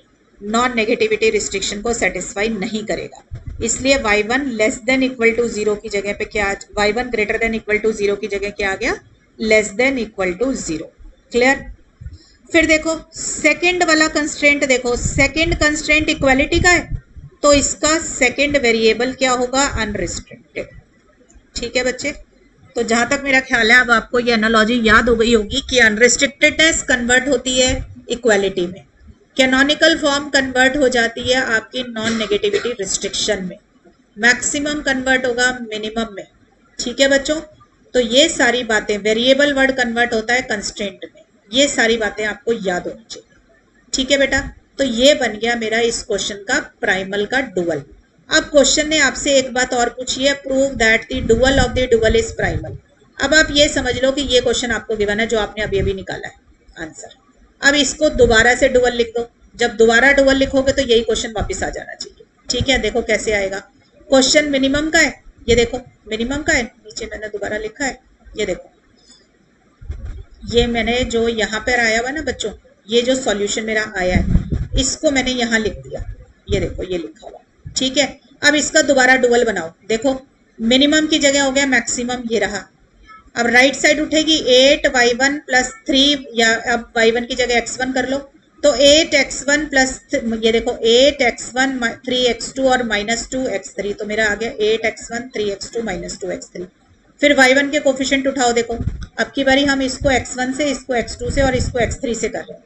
नॉन नेगेटिविटी रिस्ट्रिक्शन को सेटिस्फाई नहीं करेगा। इसलिए y1 less than equal to 0 की जगह पे क्या, y1 greater than equal to 0 की जगह क्या आ गया, less than equal to 0। Clear? फिर देखो सेकंड वाला कंस्ट्रेंट, देखो सेकंड कंस्ट्रेंट इक्वालिटी का है, तो इसका सेकंड वेरिएबल क्या होगा, अनरिस्ट्रिक्टेड। ठीक है बच्चे, तो जहां तक मेरा ख्याल है अब आपको ये एनालॉजी याद हो गई होगी कि अनरिस्ट्रिक्टेडनेस कन्वर्ट होती है इक्वालिटी में, कैनोनिकल फॉर्म कन्वर्ट हो जाती है आपकी नॉन नेगेटिविटी रिस्ट्रिक्शन में, मैक्सिमम कन्वर्ट होगा मिनिमम में। ठीक है बच्चों, तो ये सारी बातें, वेरिएबल वर्ड कन्वर्ट होता है कंस्ट्रेंट में, ये सारी बातें आपको याद होनी चाहिए। ठीक है बेटा, तो ये बन गया मेरा इस क्वेश्चन का प्राइमल का डुअल। अब क्वेश्चन ने आपसे एक बात और पूछी है, prove that the dual of the dual is primal. अब आप ये समझ लो कि ये क्वेश्चन आपको गिवन है जो आपने अभी अभी निकाला है आंसर। अब इसको दोबारा से डुअल लिख दो, जब दोबारा डुअल लिखोगे तो यही क्वेश्चन वापस आ जाना चाहिए। ठीक है, देखो कैसे आएगा, क्वेश्चन मिनिमम का है, ये देखो मिनिमम का है, नीचे मैंने दोबारा लिखा है, ये देखो ये मैंने जो यहाँ पर आया हुआ है ना बच्चों, ये जो सॉल्यूशन मेरा आया है इसको मैंने यहाँ लिख दिया, ये देखो ये लिखा हुआ। ठीक है, अब इसका दोबारा डुअल बनाओ, देखो मिनिमम की जगह हो गया मैक्सिमम, ये रहा। अब राइट साइड उठेगी 8y1 प्लस 3, या अब y1 की जगह x1 कर लो, तो 8x1 प्लस, ये देखो 8x1 3x2 और माइनस 2x3, तो मेरा आ गया 8x1 3x2 माइनस 2x3। फिर y1 के कोफिशिएंट उठाओ, देखो अब की बारी हम इसको x1 से, इसको x2 से और इसको x3 से कर रहे हैं,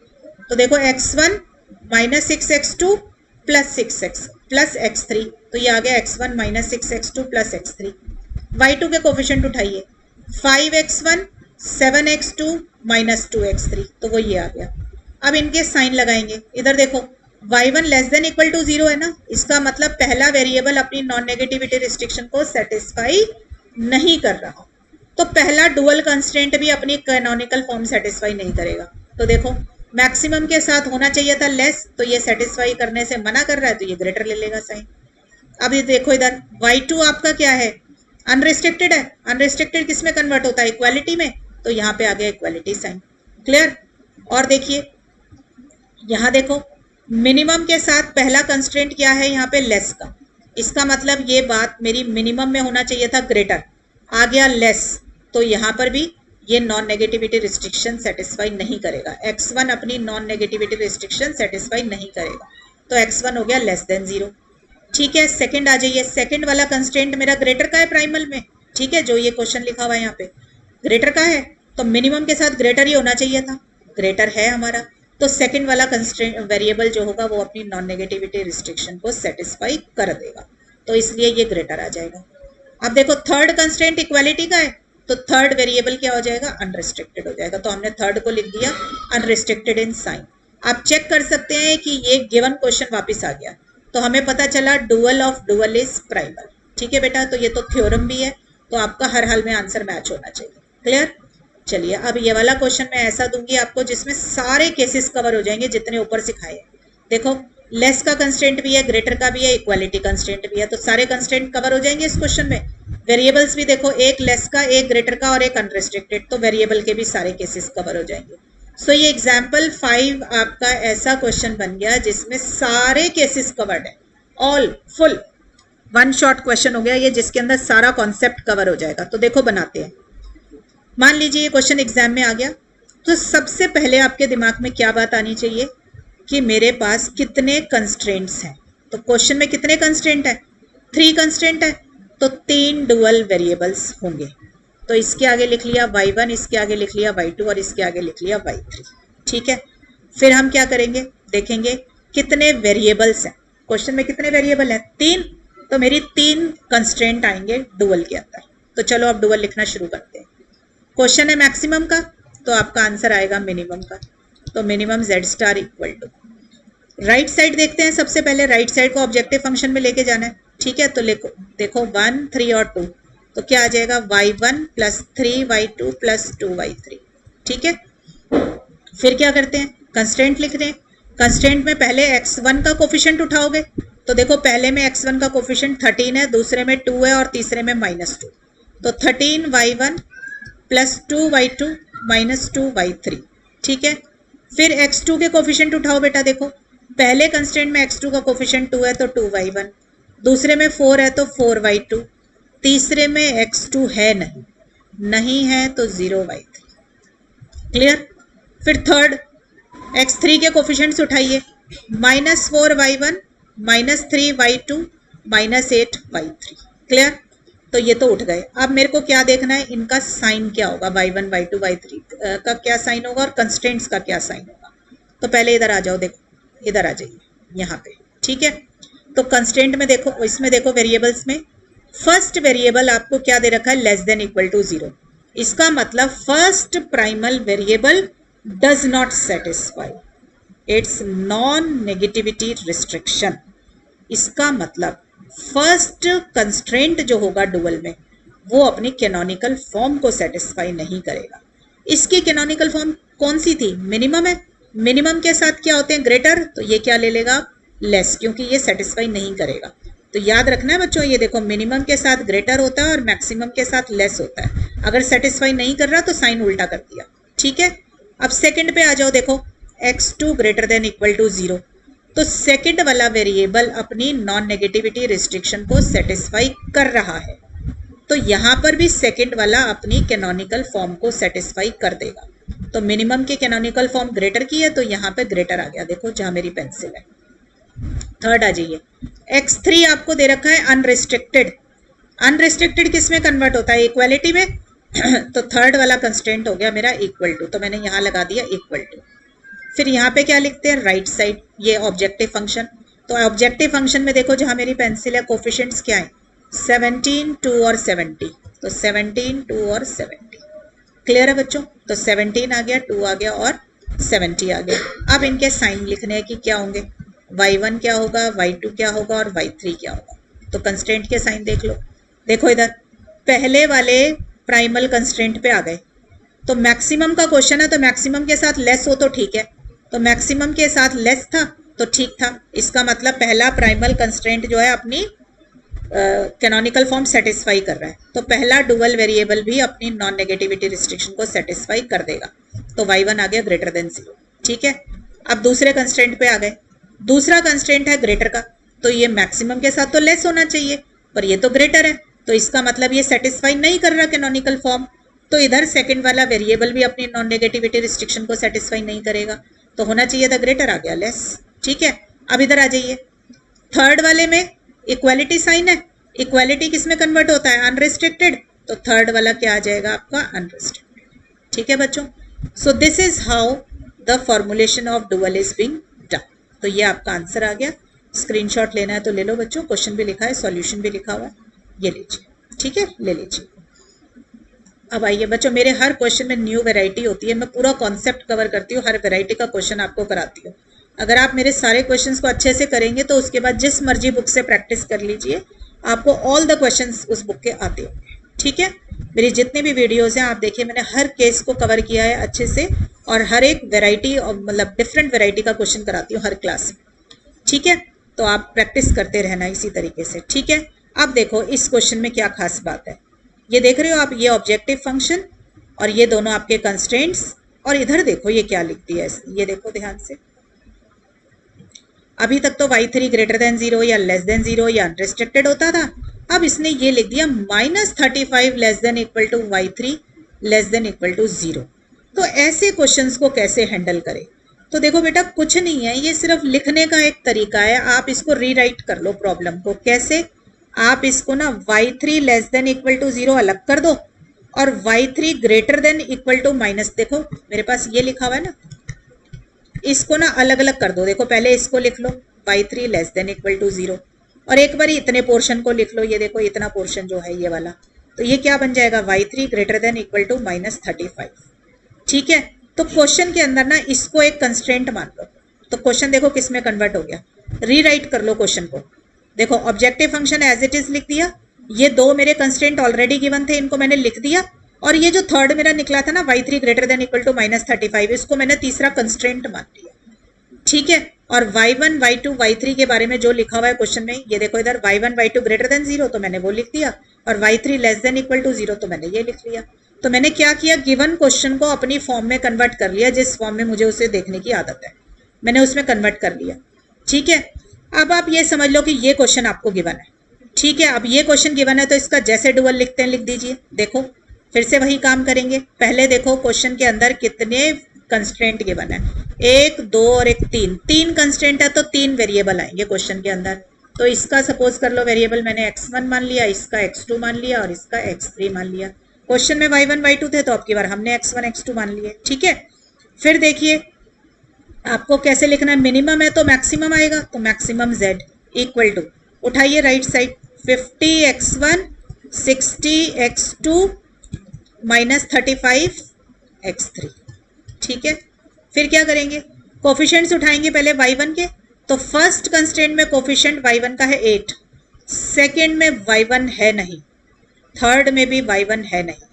तो देखो x1 minus 6x2 plus 6x plus x3, तो ये आ गया x1 minus 6x2 plus x3। y2 के कोफिशिएंट उठाइए, 5x1 7x2 माइनस 2x3, तो वो ये आ गया। अब इनके साइन लगाएंगे, इधर देखो y1 less than equal to 0 है ना, इसका मतलब पहला वेरिएबल अपनी नॉन नेगेटिविटी रिस्ट्रिक्शन को सेटिस्फाई नहीं कर रहा, तो पहला डुअल कंस्ट्रेंट भी अपनी कैनोनिकल फॉर्म सेटिस्फाई नहीं करेगा। तो देखो मैक्सिमम के साथ होना चाहिए था लेस, तो ये सेटिस्फाई करने से मना कर रहा है, तो ये ग्रेटर ले लेगा साइन। अब ये देखो इधर y2 आपका क्या है, अनरिस्ट्रिक्टेड है, अनरिस्ट्रिक्टेड किस में कन्वर्ट होता है, इक्वालिटी में, तो यहाँ पे आ गया इक्वालिटी साइन। क्लियर? और देखिए यहाँ देखो मिनिमम के साथ पहला कंस्ट्रेंट क्या है यहाँ पे, लेस का, इसका मतलब ये बात मेरी मिनिमम में होना चाहिए था ग्रेटर, आ गया लेस, तो यहाँ पर भी ये नॉन नेगेटिविटी रिस्ट्रिक्शन सेटिस्फाई नहीं करेगा, x1 अपनी नॉन नेगेटिविटी रिस्ट्रिक्शन सेटिस्फाई नहीं करेगा, तो x1 हो गया लेस देन 0। ठीक है, सेकंड आ जाइए, सेकंड वाला कंस्ट्रेंट मेरा ग्रेटर का है प्राइमल में। ठीक है, जो ये क्वेश्चन लिखा हुआ है यहाँ पे ग्रेटर का है, तो मिनिमम के साथ ग्रेटर ही होना चाहिए था, ग्रेटर है हमारा, तो सेकंड वाला कंस्ट्रेंट वेरिएबल जो होगा वो अपनी नॉन नेगेटिविटी रिस्ट्रिक्शन को सेटिस्फाई कर देगा, तो इसलिए ये ग्रेटर आ जाएगा। अब देखो थर्ड कंस्ट्रेंट इक्वालिटी का है, तो थर्ड वेरिएबल क्या हो जाएगा, अनरिस्ट्रिक्टेड हो जाएगा, तो हमने थर्ड को लिख दिया अनरिस्ट्रिक्टेड इन साइन। आप चेक कर सकते हैं कि ये गिवन क्वेश्चन वापस आ गया, तो हमें पता चला dual of dual is primal. ठीक है बेटा, तो ये तो थ्योरम भी है, तो आपका हर हाल में आंसर मैच होना चाहिए। क्लियर? चलिए अब ये वाला क्वेश्चन मैं ऐसा दूंगी आपको जिसमें सारे केसेस कवर हो जाएंगे जितने ऊपर सिखाए। देखो लेस का कंस्ट्रेंट भी है, ग्रेटर का भी है, इक्वालिटी कंस्ट्रेंट भी है, तो सारे कंस्ट्रेंट कवर हो जाएंगे इस क्वेश्चन में। वेरिएबल्स भी देखो, एक लेस का, एक ग्रेटर का और एक अनरिस्ट्रिक्टेड, तो वेरिएबल के भी सारे केसेस कवर हो जाएंगे। सो ये एग्जाम्पल 5 आपका ऐसा क्वेश्चन बन गया जिसमें सारे केसेस कवर्ड है, all full one shot question हो गया ये, जिसके अंदर सारा कॉन्सेप्ट कवर हो जाएगा। तो देखो बनाते हैं। मान लीजिए ये क्वेश्चन एग्जाम में आ गया, तो सबसे पहले आपके दिमाग में क्या बात आनी चाहिए कि मेरे पास कितने कंस्ट्रेंट्स हैं। तो क्वेश्चन में कितने कंस्ट्रेंट है? 3 कंस्ट्रेंट है, तो 3 डुअल वेरिएबल्स होंगे। तो इसके आगे लिख लिया y1, इसके आगे लिख लिया y2 और इसके आगे लिख लिया y3। ठीक है, फिर हम क्या करेंगे, देखेंगे कितने वेरिएबल्स हैं। क्वेश्चन में कितने वेरिएबल हैं? 3, तो मेरी 3 कंस्ट्रेंट आएंगे डुअल के अंदर। तो चलो अब डुअल लिखना शुरू करते हैं। क्वेश्चन है मैक्सिमम का, तो आपका आंसर आएगा मिनिमम का। तो minimum z star equal to, right side देखते हैं। सबसे पहले राइट साइड को ऑब्जेक्टिव फंक्शन में लेके जाना है। ठीक है, तो देखो 1, 3 और 2, तो क्या आ जाएगा y1 plus 3y2 plus 2y3। ठीक है, फिर क्या करते हैं, कंस्ट्रेंट लिख रहे हैं। कंस्ट्रेंट में पहले x1 का कोफिशिएंट उठाओगे, तो देखो पहले में x1 का कोफिशिएंट 13 है, दूसरे में 2 है और तीसरे में -2, तो 13y1 plus 2y2 minus 2y3। ठीक है, फिर x2 के कोफिशिएंट उठाओ बेटा। देखो पहले कंस्ट्रेंट में x2 का कोफिशिएंट 2 है तो 2y1, दूसरे में 4 है तो 4y2, तीसरे में x2 है नहीं है तो 0y3। क्लियर? फिर थर्ड x3 के कोफिशिएंट्स उठाइए, -4y1 -3y2 -8y3। क्लियर? तो ये तो उठ गए। अब मेरे को क्या देखना है, इनका साइन क्या होगा, y1 y2 y3 का क्या साइन होगा और कंस्ट्रेंट्स का क्या साइन होगा। तो पहले इधर आ जाओ, देखो इधर आ जाइए यहाँ पे। ठीक है, तो कंस्ट्रेंट में देखो, इसमें देखो वेरिएबल्स में फर्स्ट वेरिएबल आपको क्या दे रखा है, लेस देन इक्वल टू 0। इसका मतलब first primal variable does not satisfy it's non negativity restriction. इसका मतलब फर्स्ट कंस्ट्रेंट जो होगा डुअल में, वो अपनी कैनोनिकल फॉर्म को सेटिस्फाई नहीं करेगा। इसकी कैनोनिकल फॉर्म कौन सी थी, मिनिमम है। मिनिमम के साथ क्या होते हैं, ग्रेटर, तो ये क्या ले लेगा, लेस, क्योंकि ये सेटिस्फाई नहीं करेगा। तो याद रखना है बच्चों, ये देखो मिनिमम के साथ ग्रेटर होता है और मैक्सिमम के साथ लेस होता है। अगर सेटिस्फाई नहीं कर रहा तो साइन उल्टा कर दिया। ठीक है, अब सेकेंड पे आ जाओ। देखो x2 greater than equal to 0, तो सेकंड वाला वेरिएबल अपनी नॉन नेगेटिविटी रिस्ट्रिक्शन को सेटिस्फाई कर रहा है, तो यहां पर भी सेकंड वाला अपनी कैनोनिकल फॉर्म को सेटिस्फाई कर देगा। तो मिनिमम की कैनोनिकल फॉर्म ग्रेटर की है, तो यहां पे ग्रेटर आ गया, देखो जहां मेरी पेंसिल है। थर्ड आ जाइए, x3 आपको दे रखा है अनरिस्ट्रिक्टेड। अनरिस्ट्रिक्टेड किस में कन्वर्ट होता है, इक्वालिटी में। तो थर्ड वाला कंस्ट्रेंट हो गया मेरा इक्वल टू, तो मैंने यहां लगा दिया इक्वल टू। फिर यहाँ पे क्या लिखते हैं, राइट साइड, ये ऑब्जेक्टिव फंक्शन। तो ऑब्जेक्टिव फंक्शन में देखो जहां मेरी पेंसिल है, कोफिशिएंट्स क्या है, 17, 2 और 70, तो 17, 2 और 70। क्लियर है बच्चों? तो 17 आ गया, 2 आ गया और 70 आ गया। अब इनके साइन लिखने हैं कि क्या होंगे, y1 क्या होगा, y2 क्या होगा और y3 क्या होगा। तो कंस्ट्रेंट के साइन देख लो। देखो इधर पहले वाले प्राइमल कंस्ट्रेंट पे आ गए, तो मैक्सिमम का क्वेश्चन है, तो मैक्सिमम के साथ लेस हो तो ठीक है, तो मैक्सिमम के साथ लेस था तो ठीक था। इसका मतलब पहला प्राइमल कंस्ट्रेंट जो है अपनी कैनोनिकल फॉर्म सेटिस्फाई कर रहा है, तो पहला डुअल वेरिएबल भी अपनी नॉन नेगेटिविटी रिस्ट्रिक्शन को सेटिस्फाई कर देगा। तो y1 आ गया ग्रेटर देन 0। ठीक है, अब दूसरे कंस्ट्रेंट पे आ गए। दूसरा कंस्ट्रेंट है ग्रेटर का, तो ये मैक्सिमम के साथ तो लेस होना चाहिए, पर ये तो ग्रेटर है, तो इसका मतलब ये सेटिस्फाई नहीं कर रहा कैनोनिकल फॉर्म। तो इधर सेकंड वाला वेरिएबल भी अपनी नॉन नेगेटिविटी रिस्ट्रिक्शन को सेटिस्फाई नहीं करेगा, तो होना चाहिए था ग्रेटर, आ गया लेस। ठीक है, अब इधर आ जाइए, थर्ड वाले में इक्वालिटी साइन है। इक्वालिटी किस में कन्वर्ट होता है, अनरिस्ट्रिक्टेड, तो थर्ड वाला क्या आ जाएगा आपका, अनरिस्ट्रिक्टेड। ठीक है बच्चों, सो this is how the formulation of dual is being done. तो ये आपका आंसर आ गया। स्क्रीनशॉट लेना है तो ले लो बच्चों, क्वेश्चन भी लिखा है, सॉल्यूशन भी लिखा हुआ है, ये लीजिए। ठीक है, ले लीजिए। अब आइए बच्चों, मेरे हर क्वेश्चन में न्यू वैरायटी होती है, मैं पूरा कॉन्सेप्ट कवर करती हूँ, हर वैरायटी का क्वेश्चन आपको कराती हूँ। अगर आप मेरे सारे क्वेश्चंस को अच्छे से करेंगे तो उसके बाद जिस मर्जी बुक से प्रैक्टिस कर लीजिए, आपको ऑल द क्वेश्चंस उस बुक के आते होंगे। ठीक है, मेरी जितने भी वीडियोस हैं आप देखिए, मैंने हर केस को कवर किया है अच्छे से, और हर एक वेराइटी, मतलब डिफरेंट वेराइटी का क्वेश्चन कराती हूँ हर क्लास में। ठीक है, तो आप प्रैक्टिस करते रहना इसी तरीके से। ठीक है, अब देखो इस क्वेश्चन में क्या खास बात है, ये देख रहे हो आप, ये ऑब्जेक्टिव फंक्शन और ये दोनों आपके कंस्ट्रेंट्स, और इधर देखो ये क्या लिख दिया है, ये देखो ध्यान से। अभी तक तो y3 ग्रेटर देन 0 या लेस देन 0 या अनरिस्ट्रिक्टेड होता था, अब इसने ये लिख दिया -35 less than equal to y3 less than equal to 0। तो ऐसे क्वेश्चंस को कैसे हैंडल करें? तो देखो बेटा कुछ नहीं है, ये सिर्फ लिखने का एक तरीका है, आप इसको रीराइट कर लो प्रॉब्लम को। कैसे? आप इसको ना y3 less than equal to 0 अलग कर दो और y3 greater than equal to minus, देखो मेरे पास ये लिखा हुआ है ना, इसको ना अलग अलग कर दो। देखो पहले इसको लिख लो y3 less than equal to 0 और एक बार इतने पोर्शन को लिख लो, ये देखो इतना पोर्शन जो है ये वाला, तो ये क्या बन जाएगा y3 greater than equal to -35। ठीक है, तो क्वेश्चन के अंदर ना इसको एक कंस्ट्रेंट मान लो, तो क्वेश्चन देखो किस में कन्वर्ट हो गया, रीराइट कर लो क्वेश्चन को। देखो objective function as it is लिख दिया, ये दो मेरे कंस्ट्रेंट ऑलरेडी गिवन थे, इनको मैंने लिख दिया, और ये जो थर्ड मेरा निकला था ना y3 greater than equal to -35, इसको मैंने तीसरा कंस्ट्रेंट मान लिया। ठीक है, और y1 y2 y3 के बारे में जो लिखा हुआ है क्वेश्चन में, ये देखो इधर y1 y2 ग्रेटर देन 0 तो मैंने वो लिख दिया, और y3 less than equal to 0 तो मैंने ये लिख लिया। तो मैंने क्या किया, गिवन क्वेश्चन को अपनी फॉर्म में कन्वर्ट कर लिया, जिस फॉर्म में मुझे उसे देखने की आदत है मैंने उसमें कन्वर्ट कर लिया। ठीक है, अब आप ये समझ लो कि ये क्वेश्चन आपको गिवन है। ठीक है, अब ये क्वेश्चन गिवन है तो इसका जैसे डुअल लिखते हैं लिख दीजिए। देखो फिर से वही काम करेंगे, पहले देखो क्वेश्चन के अंदर कितने कंस्ट्रेंट गिवन है, 1 2 और एक 3 कंस्ट्रेंट है, तो 3 वेरिएबल आएंगे क्वेश्चन के अंदर। तो इसका सपोज कर लो वेरिएबल मैंने x1 मान लिया, इसका x2 मान लिया और इसका x3 मान लिया। क्वेश्चन में y1 y2 थे तो अब की बार हमने x1 x2 मान लिए। ठीक है, फिर देखिए आपको कैसे लिखना है, मिनिमम है तो मैक्सिमम आएगा, तो मैक्सिमम z इक्वल टू, उठाइए right side, 50x1 60x2 -35 x3। ठीक है, फिर क्या करेंगे, कोफिशिएंट्स उठाएंगे पहले y1 के, तो फर्स्ट कंस्ट्रेंट में कोफिशिएंट y1 का है 8, सेकेंड में y1 है नहीं, थर्ड में भी y1 है नहीं,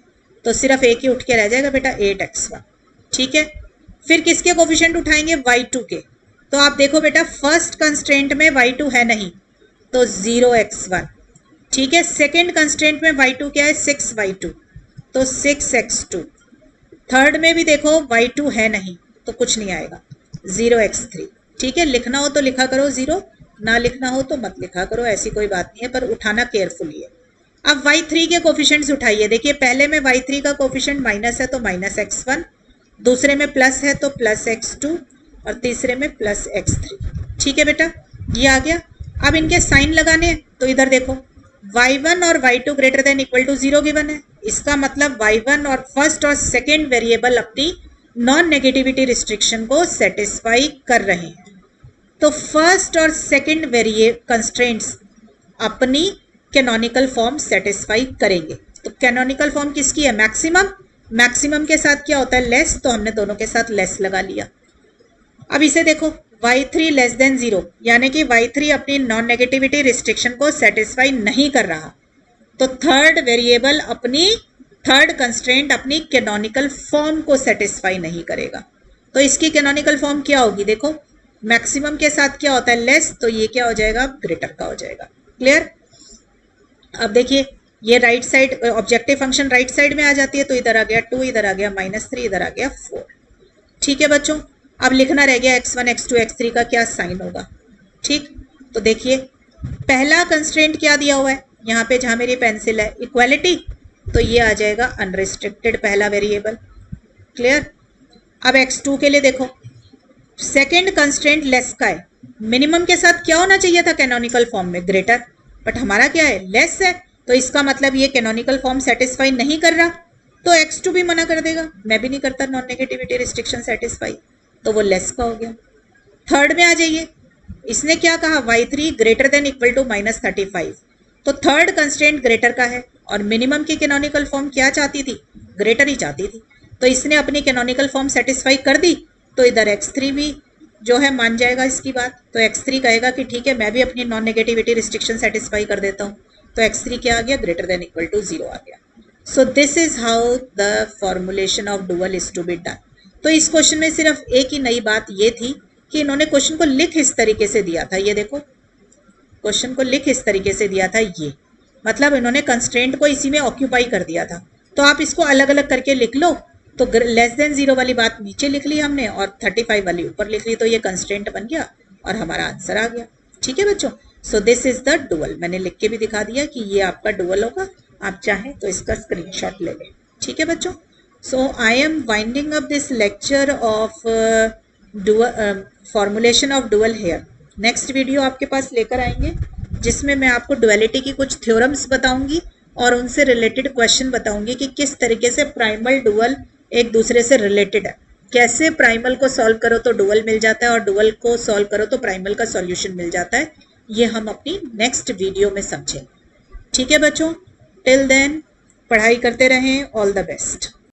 तो सिर्फ एक ही उठ के रह जाएगा बेटा 8x1। ठीक है, फिर किसके कोफिशिएंट उठाएंगे, y2 के, तो आप देखो बेटा फर्स्ट कंस्ट्रेंट में y2 है नहीं तो 0x1। ठीक है, सेकेंड कंस्ट्रेंट में y2 क्या है, 6y2 तो 6x2, थर्ड में भी देखो y2 है नहीं तो कुछ नहीं आएगा, 0x3। ठीक है, लिखना हो तो लिखा करो 0, ना लिखना हो तो मत लिखा करो, ऐसी कोई बात नहीं है, पर उठाना केयरफुली है। अब y3 के कोफिशिएंट्स उठाइए, देखिए पहले में y3 का कोफिशिएंट माइनस है तो -x1, दूसरे में प्लस है तो +x2 और तीसरे में +x3। ठीक है बेटा, ये आ गया। अब इनके साइन लगाने हैं, तो इधर देखो y1 और y2 greater than equal to 0 given है, इसका मतलब y1 और फर्स्ट और सेकेंड वेरिएबल अपनी नॉन नेगेटिविटी रिस्ट्रिक्शन को सेटिस्फाई कर रहे हैं, तो फर्स्ट और सेकेंड कंस्ट्रेंट्स अपनी कैनोनिकल फॉर्म सेटिस्फाई करेंगे। तो कैनोनिकल फॉर्म किसकी है, मैक्सिमम, मैक्सिमम के साथ क्या होता है, लेस, तो हमने दोनों के साथ लेस लगा लिया। अब इसे देखो y3 लेस देन 0, यानी कि y3 अपनी नॉन नेगेटिविटी रिस्ट्रिक्शन को सेटिस्फाई नहीं कर रहा, तो थर्ड वेरिएबल अपनी थर्ड कंस्ट्रेंट अपनी कैनोनिकल फॉर्म को सेटिस्फाई नहीं करेगा, तो इसकी कैनोनिकल फॉर्म क्या होगी, देखो मैक्सिमम के साथ क्या होता है, लेस, तो ये क्या हो जाएगा, ग्रेटर का हो जाएगा। क्लियर? अब देखिए ये right side objective function right side में आ जाती है, तो इधर आ गया 2, इधर आ गया -3, इधर आ गया 4। ठीक है बच्चों, अब लिखना रह गया x1 x2 x3 का क्या साइन होगा। ठीक, तो देखिए पहला कंस्ट्रेंट क्या दिया हुआ है यहाँ पे, जहां मेरी पेंसिल है, इक्वालिटी, तो ये आ जाएगा अनरिस्ट्रिक्टेड पहला वेरिएबल। क्लियर? अब x2 के लिए देखो सेकेंड कंस्ट्रेंट लेस का है, मिनिमम के साथ क्या होना चाहिए था कैनोनिकल फॉर्म में, ग्रेटर, बट हमारा क्या है, लेस है, तो इसका मतलब ये कैनोनिकल फॉर्म सेटिस्फाई नहीं कर रहा, तो x2 भी मना कर देगा, मैं भी नहीं करता नॉन नेगेटिविटी रिस्ट्रिक्शन सेटिस्फाई, तो वो लेस का हो गया। थर्ड में आ जाइए, इसने क्या कहा, y3 greater than equal to -35, तो थर्ड कंस्ट्रेंट ग्रेटर का है, और मिनिमम की कैनोनिकल फॉर्म क्या चाहती थी, ग्रेटर ही चाहती थी, तो इसने अपनी कैनोनिकल फॉर्म सेटिस्फाई कर दी, तो इधर x3 भी जो है मान जाएगा इसकी बात, तो x3 कहेगा कि ठीक है मैं भी अपनी नॉन नेगेटिविटी रिस्ट्रिक्शन सेटिस्फाई कर देता हूँ, तो x3 क्या आ गया, ग्रेटर देन इक्वल टू 0 आ गया। So this is how the formulation of dual is to be done. तो इस क्वेश्चन में सिर्फ एक ही नई बात ये थी कि इन्होंने क्वेश्चन को लिख इस तरीके से दिया था, ये देखो क्वेश्चन को लिख इस तरीके से दिया था, ये मतलब इन्होंने कंस्ट्रेंट को इसी में ऑक्यूपाई कर दिया था। तो आप इसको अलग अलग करके लिख लो, तो लेस देन 0 वाली बात नीचे लिख ली हमने और 35 वाली ऊपर लिख ली, तो ये कंस्ट्रेंट बन गया और हमारा आंसर आ गया। ठीक है बच्चों, सो दिस इज द डुअल। मैंने लिख के भी दिखा दिया कि ये आपका डुअल होगा, आप चाहें तो इसका स्क्रीनशॉट ले लें। ठीक है बच्चों, so I am winding up this lecture of formulation of dual here. Next video आपके पास लेकर आएंगे जिसमें मैं आपको डुअलिटी की कुछ थ्योरम्स बताऊंगी और उनसे रिलेटेड क्वेश्चन बताऊंगी कि किस तरीके से प्राइमल डुअल एक दूसरे से रिलेटेड है, कैसे प्राइमल को सॉल्व करो तो डुअल मिल जाता है और डुअल को सॉल्व करो तो प्राइमल का सॉल्यूशन मिल जाता है। ये हम अपनी नेक्स्ट वीडियो में समझेंगे। ठीक है बच्चों, टिल देन पढ़ाई करते रहें, ऑल द बेस्ट।